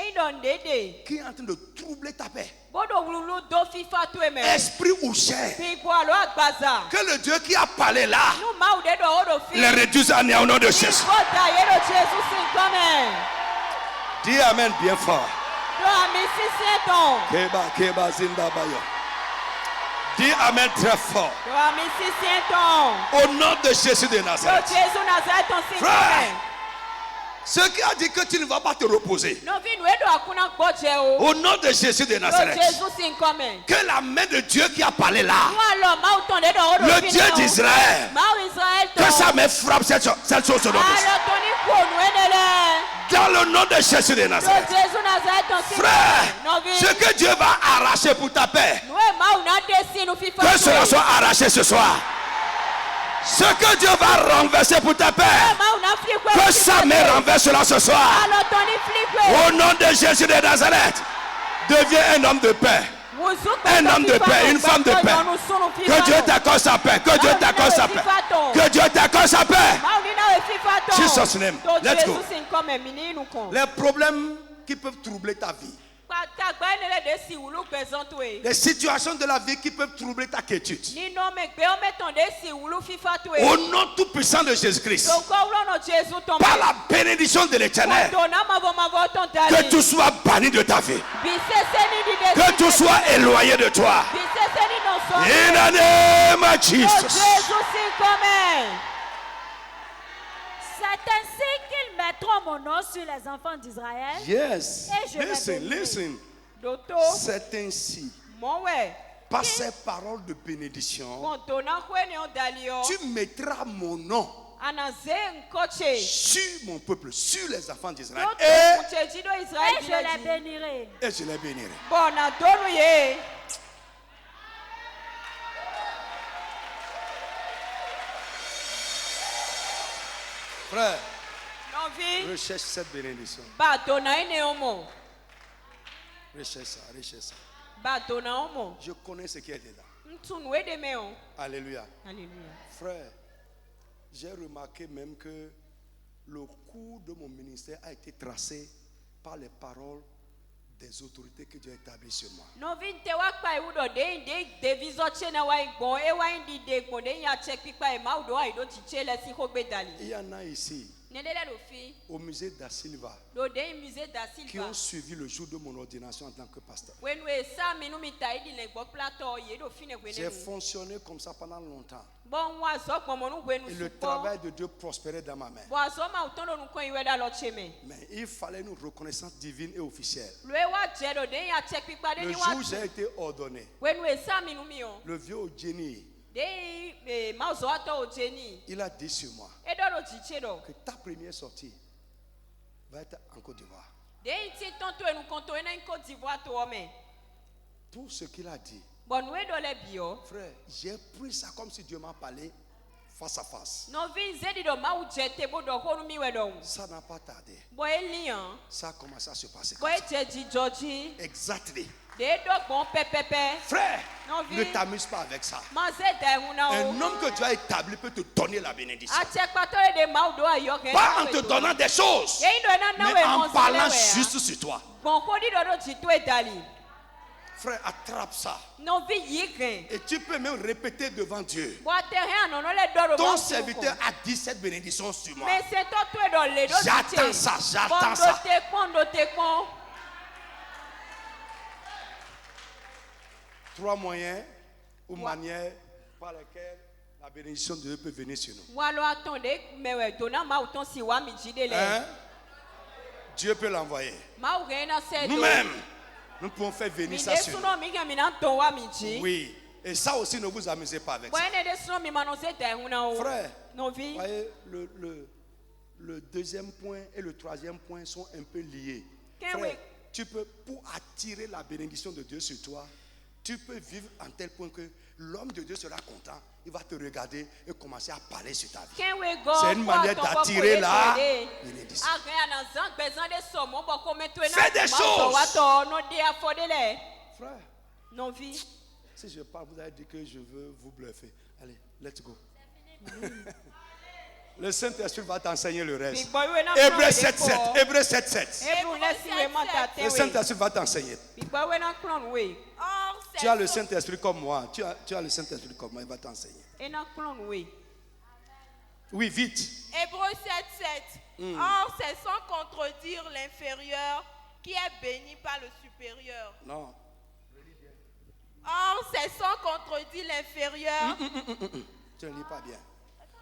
S1: qui est en train de troubler ta paix, esprit ou chair, que le Dieu qui a parlé là le réduise à néant au nom de Jésus. Dis Amen bien fort. Keba, keba, zinda bayo. Dis Amen très fort. Au nom de Jésus de Nazareth. Frère, ce qui a dit que tu ne vas pas te reposer. Au nom de Jésus de Nazareth. Que la main de Dieu qui a parlé là, le Dieu d'Israël, que sa main frappe cette chose au nom de Jésus. Dans le nom de Jésus de Nazareth. Frère, ce que Dieu va arracher pour ta paix, que cela soit arraché ce soir. Ce que Dieu va renverser pour ta paix, que sa main renverse cela ce soir. Au nom de Jésus de Nazareth, deviens un homme de paix. Un homme de paix, une femme de paix. Que Dieu t'accorde sa paix. Que Dieu t'accorde sa paix. Que Dieu t'accorde sa paix. Jesus name. Let's go. Les problèmes qui peuvent troubler ta vie. Les situations de la vie qui peuvent troubler ta quiétude. Au nom tout puissant de Jésus-Christ, par la bénédiction de l'Éternel, que tout soit banni de ta vie. Que tout soit éloigné de toi. In the name of Jesus.
S4: C'est ainsi qu'ils mettront mon nom sur les enfants d'Israël.
S1: Yes.
S4: Et je
S1: Listen. C'est ainsi. Par ces paroles de bénédiction, tu mettras mon nom sur mon peuple, sur les enfants d'Israël. Et
S4: je les bénirai.
S1: Et je les bénirai. Frère, recherche cette bénédiction. Recherche ça. Je connais ce qui est dedans. Alléluia. Frère, j'ai remarqué même que le cours de mon ministère a été tracé par les paroles des autorités que Dieu a établies sur moi. Il y en a ici au musée da Silva qui ont suivi le jour de mon ordination en tant que pasteur. J'ai fonctionné comme ça pendant longtemps. Et le travail de Dieu prospérait dans ma main. Mais il fallait une reconnaissance divine et officielle. Le jour où j'ai été ordonné, le vieux Ojeni, il a dit sur moi que ta première sortie va être en Côte d'Ivoire. Tout ce qu'il a dit, frère, j'ai pris ça comme si Dieu m'a parlé face à face.
S2: Novi zedi do ma ujete bo do ko mi we do.
S1: Ça n'a pas tardé.
S2: Boy lian.
S1: Ça a commencé à se passer.
S2: Boy jeji Georgie.
S1: Exactly.
S2: De do bon pepepe.
S1: Frère,
S2: Non,
S1: ne
S2: vie.
S1: t'amuse pas avec ça.
S2: Ma zede huna
S1: Un
S2: o.
S1: homme que Dieu a établi peut te donner la bénédiction.
S2: Achekpatore de ma do ayo ke.
S1: Pas en te donnant des choses,
S2: Ye do na na
S1: mais
S2: we
S1: en
S2: mo
S1: parlant
S2: sele we.
S1: juste sur toi.
S2: Bon ko di do do jitu edali.
S1: Frère, attrape ça.
S2: Novi yigren.
S1: Et tu peux même répéter devant Dieu.
S2: Bo terrain non le do do.
S1: Ton serviteur a dit cette bénédiction sur moi.
S2: Mais c'est toi tu do le do.
S1: J'attends ça, j'attends ça.
S2: Do te kon.
S1: Trois moyens ou manières par lesquelles la bénédiction de Dieu peut venir sur nous.
S2: Walo attendez mais we dona ma uton si wa mi jide le.
S1: Hein? Dieu peut l'envoyer.
S2: Ma u na se do.
S1: Nous-mêmes, nous pouvons faire venir
S2: Mi
S1: ça
S2: de
S1: sur nous.
S2: suno mi ga mi na ton wa mi ji.
S1: Oui. Et ça aussi, ne vous amusez pas avec
S2: Bo
S1: ça.
S2: ene de suno mi mano se te huna o.
S1: Frère,
S2: Novi.
S1: voyez, le deuxième point et le troisième point sont un peu liés.
S2: Qu'est-ce
S1: Frère,
S2: oui?
S1: tu peux, pour attirer la bénédiction de Dieu sur toi, tu peux vivre en tel point que l'homme de Dieu sera content. Il va te regarder et commencer à parler sur ta vie. C'est une manière d'attirer la bénédiction. Fais des choses. Frère,
S2: Non vie.
S1: si je parle, vous allez dire que je veux vous bluffer. Allez, let's go. Le Saint-Esprit va t'enseigner le reste. Hébreux 7.7. Hébreux 7.7. Le Saint-Esprit va t'enseigner.
S4: Or,
S1: Tu as le Saint-Esprit comme moi. Tu as le Saint-Esprit comme moi. Il va t'enseigner. Oui, vite.
S5: Hébreux 7.7. Or, c'est sans contredire l'inférieur qui est béni par le supérieur.
S1: Non.
S5: Or, c'est sans contredire l'inférieur.
S1: Tu ne lis pas bien.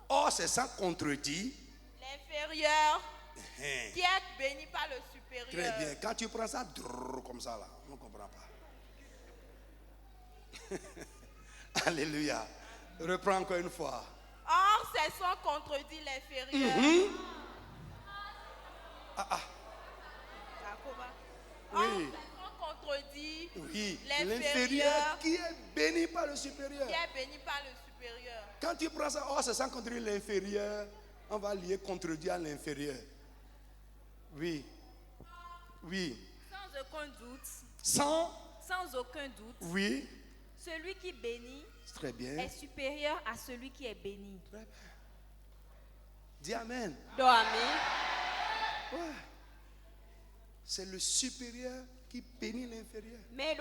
S1: Or, c'est sans contredit.
S5: L'inférieur
S1: Hein.
S5: qui est béni par le supérieur.
S1: Très bien. Quand tu prends ça comme ça, là, on ne comprend pas. Alléluia. Reprends encore une fois.
S5: Or, c'est sans contredire l'inférieur. Or,
S1: Oui.
S5: c'est sans contredire
S1: Oui.
S5: l'inférieur
S1: L'inférieur qui est béni par le supérieur.
S5: qui est béni par le supérieur.
S1: Quand tu prends ça, oh, c'est sans contredire l'inférieur, on va lier contredire à l'inférieur. Oui. Oui.
S4: Sans aucun doute,
S1: Sans.
S4: aucun doute,
S1: Oui.
S4: celui qui bénit
S1: Très bien.
S4: est supérieur à celui qui est béni.
S1: Très bien. Dis Amen. Ouais. C'est le supérieur qui bénit l'inférieur. Là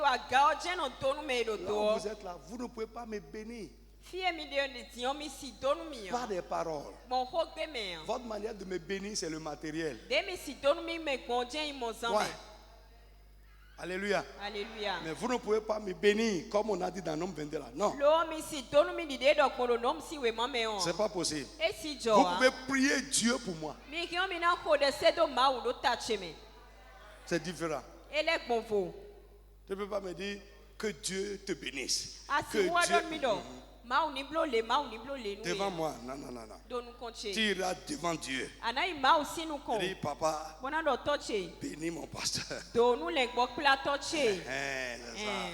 S1: où vous êtes là, vous ne pouvez pas me bénir par des paroles. Votre manière de me bénir, c'est le matériel. Ouais. Alléluia.
S2: Alléluia.
S1: Mais vous ne pouvez pas me bénir comme on a dit dans Nombre 22 là. Non, c'est pas possible. Vous pouvez prier Dieu pour moi. C'est différent. Tu ne peux pas me dire que Dieu te bénisse. Que Dieu... Devant moi, non, non, non, non. Tu iras devant Dieu. Dis, papa, bénis mon pasteur. C'est ça.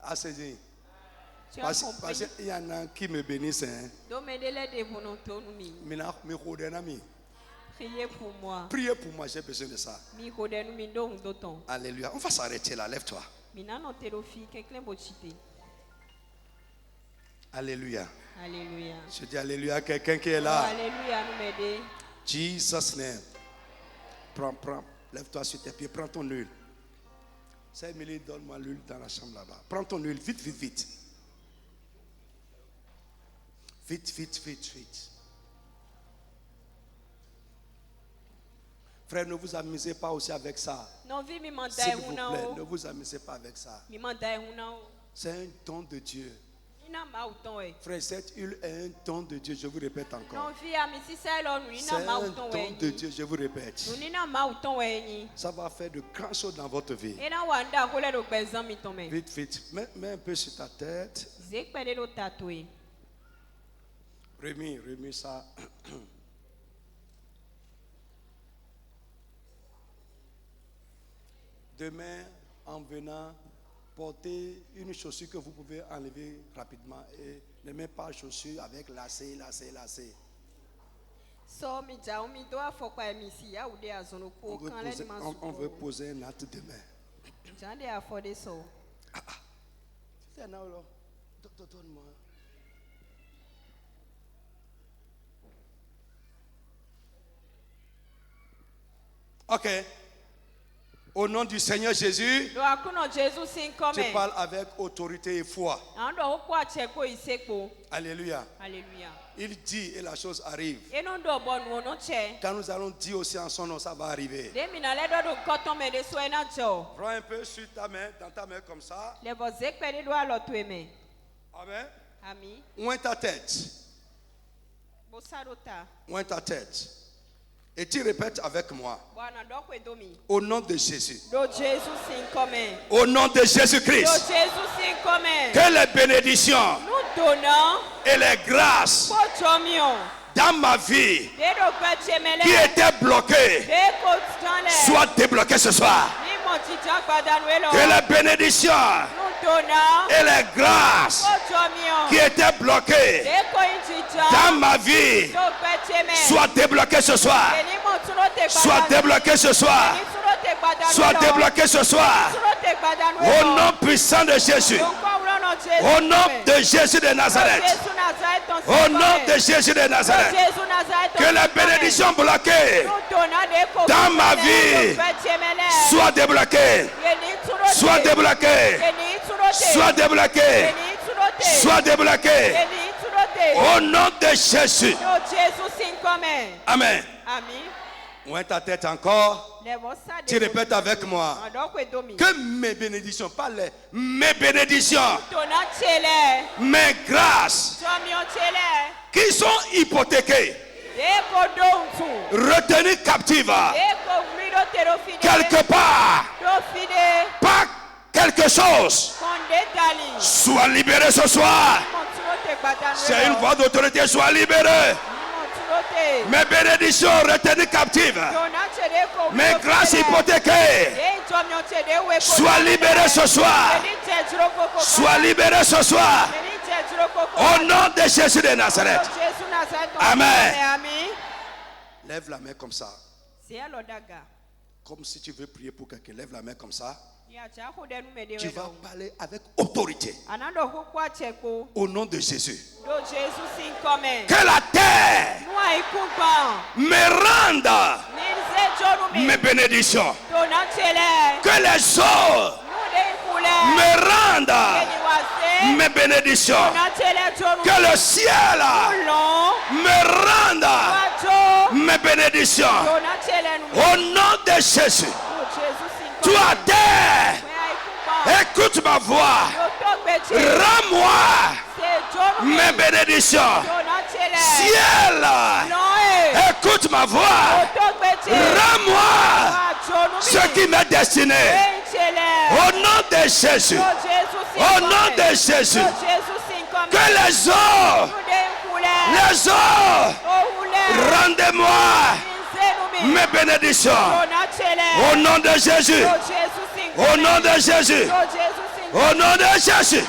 S1: Ah, c'est dit. Parce qu'il y en a qui me bénissent. Hein. Maintenant,
S2: Priez pour moi.
S1: priez pour moi, j'ai besoin de ça. Alléluia. On va s'arrêter là, lève-toi. Alléluia.
S2: Alléluia.
S1: Je dis alléluia à quelqu'un qui est là.
S2: Alléluia, nous m'aider.
S1: Jesus name. Prends, lève-toi sur tes pieds, prends ton huile. Ça, Émilie, donne-moi l'huile dans la chambre là-bas. Prends ton huile, vite, vite, vite. Vite, vite, vite, vite. Frère, ne vous amusez pas aussi avec ça. S'il vous plaît, ne vous amusez pas avec ça. C'est un don de Dieu. Frère, cette huile est un don de Dieu, je vous répète encore. C'est un don de Dieu, je vous répète. Ça va faire de grandes choses dans votre vie. Vite, vite. Mets un peu sur ta tête. Remets ça. Demain, en venant, portez une chaussure que vous pouvez enlever rapidement et ne mettez pas chaussure avec lacet.
S2: So mi ja o mi do afɔkpa mi si ya wo de azono ko kan le ni ma
S1: On veut poser un acte demain.
S2: ja de afɔ de so.
S1: C'est un là. Donne-moi. Ok. Au nom du Seigneur Jésus,
S2: Do akuno Jésus sin
S1: tu
S2: come.
S1: parles avec autorité et foi.
S2: An do o ko ache ko isekpo.
S1: Alléluia.
S2: Hallelujah.
S1: Il dit et la chose arrive.
S2: Eno do bon wo no che.
S1: Quand nous allons dire aussi en son nom, ça va arriver.
S2: De mi na le do koton me de so ena jo.
S1: Prends un peu sur ta main, dans ta main comme ça.
S2: Le bo zekpe de do alo to eme.
S1: Amen.
S2: Ami.
S1: Oins ta tête.
S2: Bo sarota.
S1: Oins ta tête. Et tu répètes avec moi.
S2: Bwana do ko edomi.
S1: Au nom de Jésus.
S2: Do Jésus sin come.
S1: Au nom de
S2: Do
S1: Jésus-Christ.
S2: Jésus sin come.
S1: Que les bénédictions
S2: Nous donnons
S1: et les grâces
S2: ko jomion.
S1: dans ma vie
S2: De do ko chemele.
S1: qui étaient bloquées
S2: De ko stanle.
S1: soient débloquées ce soir.
S2: Ni mo ti ja gbadanuelo.
S1: Que les bénédictions
S2: Nous donnons
S1: et les grâces
S2: ko jomion.
S1: qui étaient bloquées
S2: De ko injija.
S1: dans ma vie
S2: Do ko chemele.
S1: soient débloquées ce soir.
S2: Ni mo tuno te
S1: Soient
S2: gbadanuelo.
S1: débloquées ce soir.
S2: Ni tuno te gbadanuelo.
S1: Soient débloquées ce soir.
S2: Tuno te gbadanuelo.
S1: Au nom puissant de Jésus. Au nom de Jésus de Nazareth. Au nom de Jésus de Nazareth. Que les bénédictions bloquées dans ma vie soient débloquées. Soient débloquées. Soient débloquées. Soient débloquées. Au nom de Jésus. Amen. Oins ta tête encore. Tu répètes avec moi. Que mes bénédictions, pas les, mes bénédictions, mes grâces qui sont hypothéquées, retenues captives, quelque part, par quelque chose, soient libérées ce soir. C'est une voix d'autorité, soient libérées. Mes bénédictions retenues captives, mes grâces hypothéquées, soient libérées ce soir. Soient libérées ce soir. Au nom de Jésus de Nazareth. Amen. Lève la main comme ça. Comme si tu veux prier pour quelqu'un. Lève la main comme ça. Tu vas parler avec autorité. Au nom de Jésus. Que la terre me rende mes bénédictions. Que les eaux me rendent mes bénédictions. Que le ciel me rende mes bénédictions. Au nom de Jésus. Toi, terre, écoute ma voix. Rends-moi mes bénédictions. Ciel, écoute ma voix. Rends-moi ce qui m'est destiné. Au nom de Jésus. Au nom de Jésus. Que les eaux, rendez-moi mes bénédictions. Au nom de Jésus. Au nom de Jésus. Au nom de Jésus.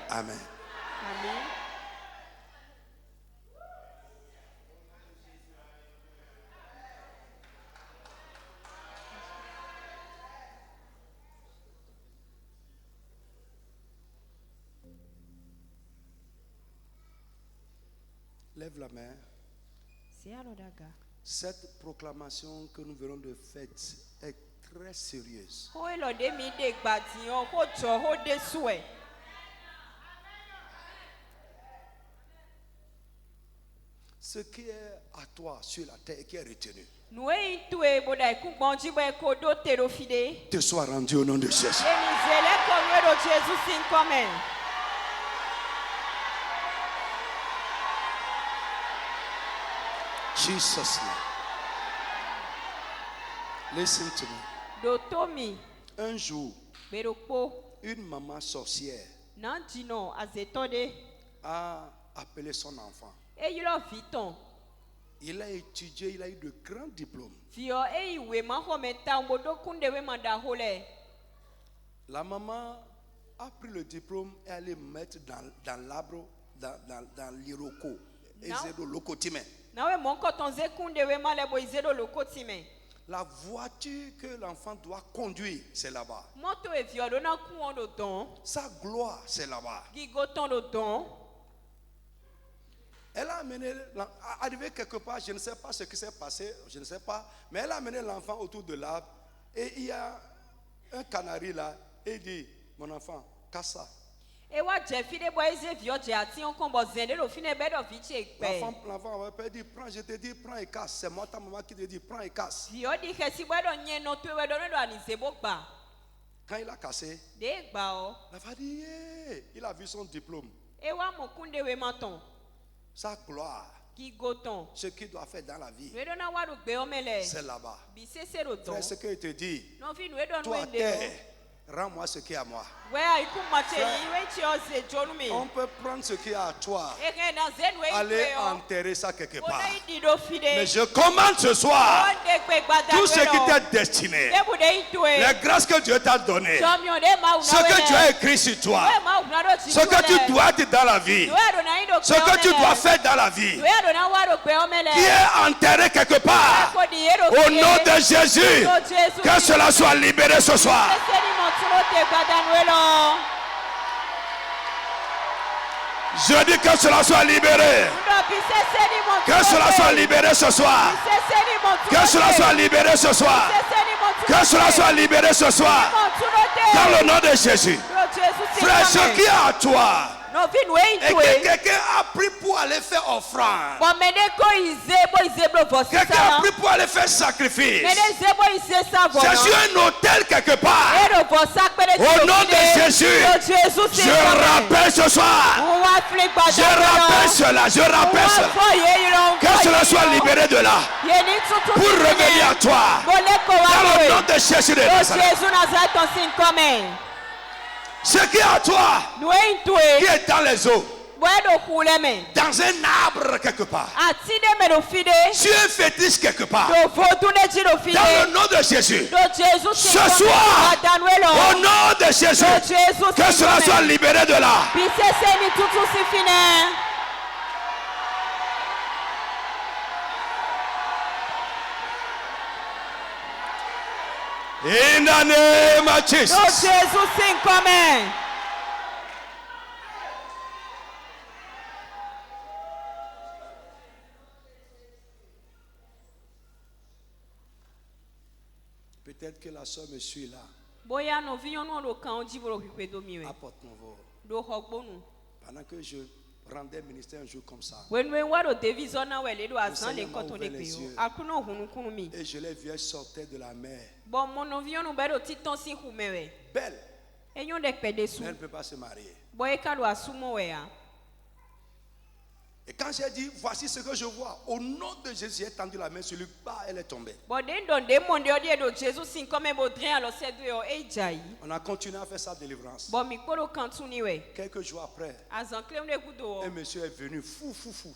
S1: Amen. Lève la main. Cette proclamation que nous venons de faire est très sérieuse. Ce qui est à toi sur la terre et qui est retenu te soit rendu au nom de Jésus. Jesus name. Listen to me. Un jour, une maman sorcière a appelé son enfant. Il a étudié, il a eu de grands diplômes. La maman a pris le diplôme et allait mettre dans l'arbre, dans l'iroko. Et c'est le locotime. La voiture que l'enfant doit conduire, c'est là-bas. Sa gloire, c'est là-bas. Elle a amené, arrivé quelque part, je ne sais pas ce qui s'est passé, je ne sais pas, mais elle a amené l'enfant autour de l'arbre et il y a un canari là et il dit, mon enfant, casse ça. L'enfant avait pas dit, prends, je te dis, prends et casse. C'est moi ta maman qui te dit, prends et casse. Quand il a cassé, l'enfant dit, yeah. Il a vu son diplôme. Sa gloire. Ce qu'il doit faire dans la vie, c'est là-bas. Frère, ce qu'il te dit, toi terre, rends-moi ce qui est à moi. On peut prendre ce qui est à toi, aller enterrer ça quelque part. Mais je commande ce soir tout ce qui t'est destiné, les grâces que Dieu t'a données, ce que Dieu a écrit sur toi, ce que tu dois être dans la vie, ce que tu dois faire dans la vie, qui est enterré quelque part. Au nom de Jésus, que cela soit libéré ce soir. Je dis que cela soit libéré. Que cela soit libéré ce soir. Que cela soit libéré ce soir. Que cela soit libéré ce soir. Dans le nom de Jésus. Frère, ce qui est à toi, et que quelqu'un a pris pour aller faire offrande, quelqu'un a pris pour aller faire sacrifice, c'est sur un autel quelque part. Au nom de Jésus, je rappelle ce soir, je rappelle cela, que cela soit libéré de là pour revenir à toi dans le nom de Jésus de Nazareth. Ce qui est à toi, qui est dans les eaux, dans un arbre quelque part, sur un fétiche quelque part, dans le nom de Jésus, ce soir, au nom de Jésus, que cela soit libéré de là. In the name of Jesus. Peut-être que la soeur me suit là. Apporte mon vol. Pendant que je rendais ministère un jour comme ça, et je l'ai vu, elle sortait de la mer. Belle. Mais elle ne peut pas se marier. Et quand j'ai dit, voici ce que je vois, au nom de Jésus, j'ai tendu la main sur lui, bah, elle est tombée. On a continué à faire sa délivrance. Quelques jours après, un monsieur est venu fou. Fou.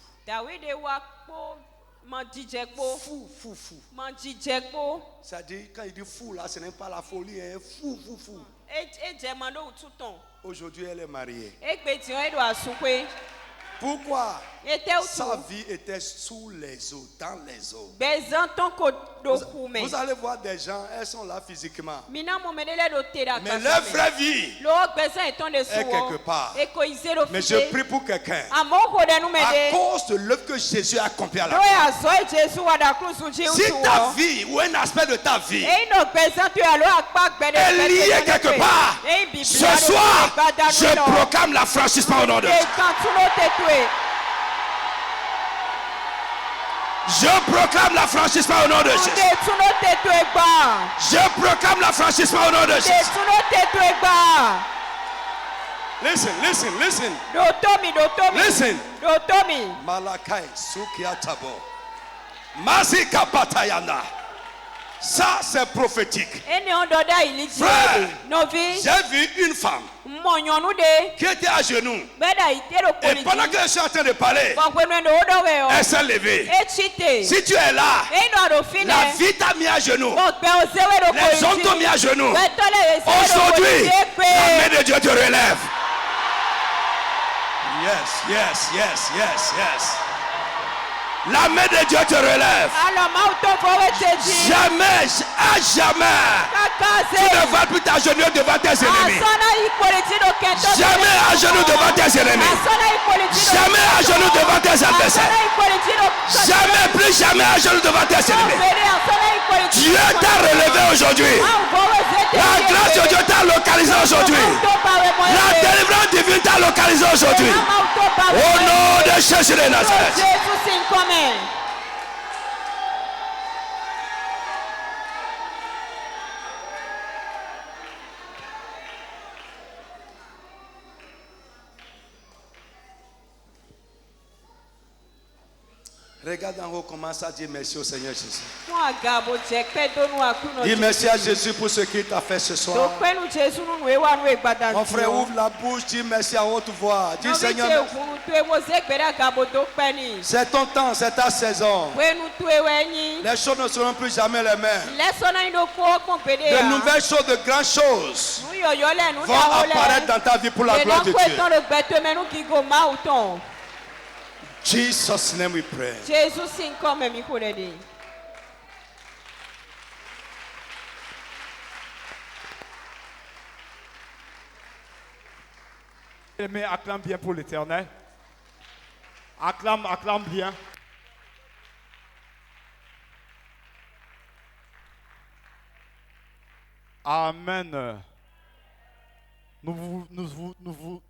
S1: C'est-à-dire, quand il dit fou, là, ce n'est pas la folie, hein, fou. Aujourd'hui, elle est mariée. Pourquoi? Sa vie était sous les eaux, dans les eaux. Vous allez voir des gens, elles sont là physiquement. Mais leur vraie vie est quelque part. Mais je prie pour quelqu'un. À cause de l'œuvre que Jésus a accomplie à la croix. Si ta vie ou un aspect de ta vie est lié quelque part, ce soir, je proclame l'affranchissement au nom de Jésus. Je proclame l'affranchissement au nom de Jésus. Je proclame l'affranchissement au nom de Jésus. Listen. Listen. Malakai Sukiatabo. Mazika Patayana. Ça, c'est prophétique.
S2: Ene ondoda iliji.
S1: Frère,
S2: Novi.
S1: j'ai vu une femme
S2: Monyonu de.
S1: qui était à genoux.
S2: Beda itero
S1: Et
S2: politi.
S1: pendant que je suis en train de parler,
S2: Bokwenu ndo odowe o.
S1: elle s'est levée.
S2: Echite.
S1: Si tu es là,
S2: Eno adofine.
S1: la vie t'a mis à genoux.
S2: Bokbe ozewe do politi.
S1: Les hommes t'ont mis à genoux.
S2: Betole ezewe do
S1: Aujourd'hui,
S2: politi.
S1: la main de Dieu te relève. Yes, yes, yes, yes, yes. La main de Dieu te relève.
S2: Alors mauto fowe teji.
S1: Jamais, à jamais, tu
S2: Kakaze.
S1: ne vas plus t'agenouiller devant tes ennemis.
S2: Asana ipoliti do kento.
S1: Jamais à genoux devant tes ennemis.
S2: Asana ipoliti do.
S1: Jamais à genoux devant tes adversaires.
S2: Asana ipoliti do.
S1: Jamais, plus jamais à genoux devant tes ennemis.
S2: Asana ipoliti.
S1: Dieu t'a relevé aujourd'hui. La grâce de Dieu t'a localisé aujourd'hui. La délivrance divine t'a localisé aujourd'hui. Au nom de Jésus de Nazareth. Regarde en haut, commence à dire merci au Seigneur Jésus. Dis merci à Jésus pour ce qu'il t'a fait ce soir. Mon frère, ouvre la bouche, dis merci à haute voix. Dis Seigneur, c'est ton temps, c'est ta saison. Les choses ne seront plus jamais les mêmes. De nouvelles choses, de grandes choses vont apparaître dans ta vie pour la gloire de Dieu. Jesus' name we pray.
S3: Mais acclame bien pour l'Éternel. Acclame, acclame bien. Amen. Nous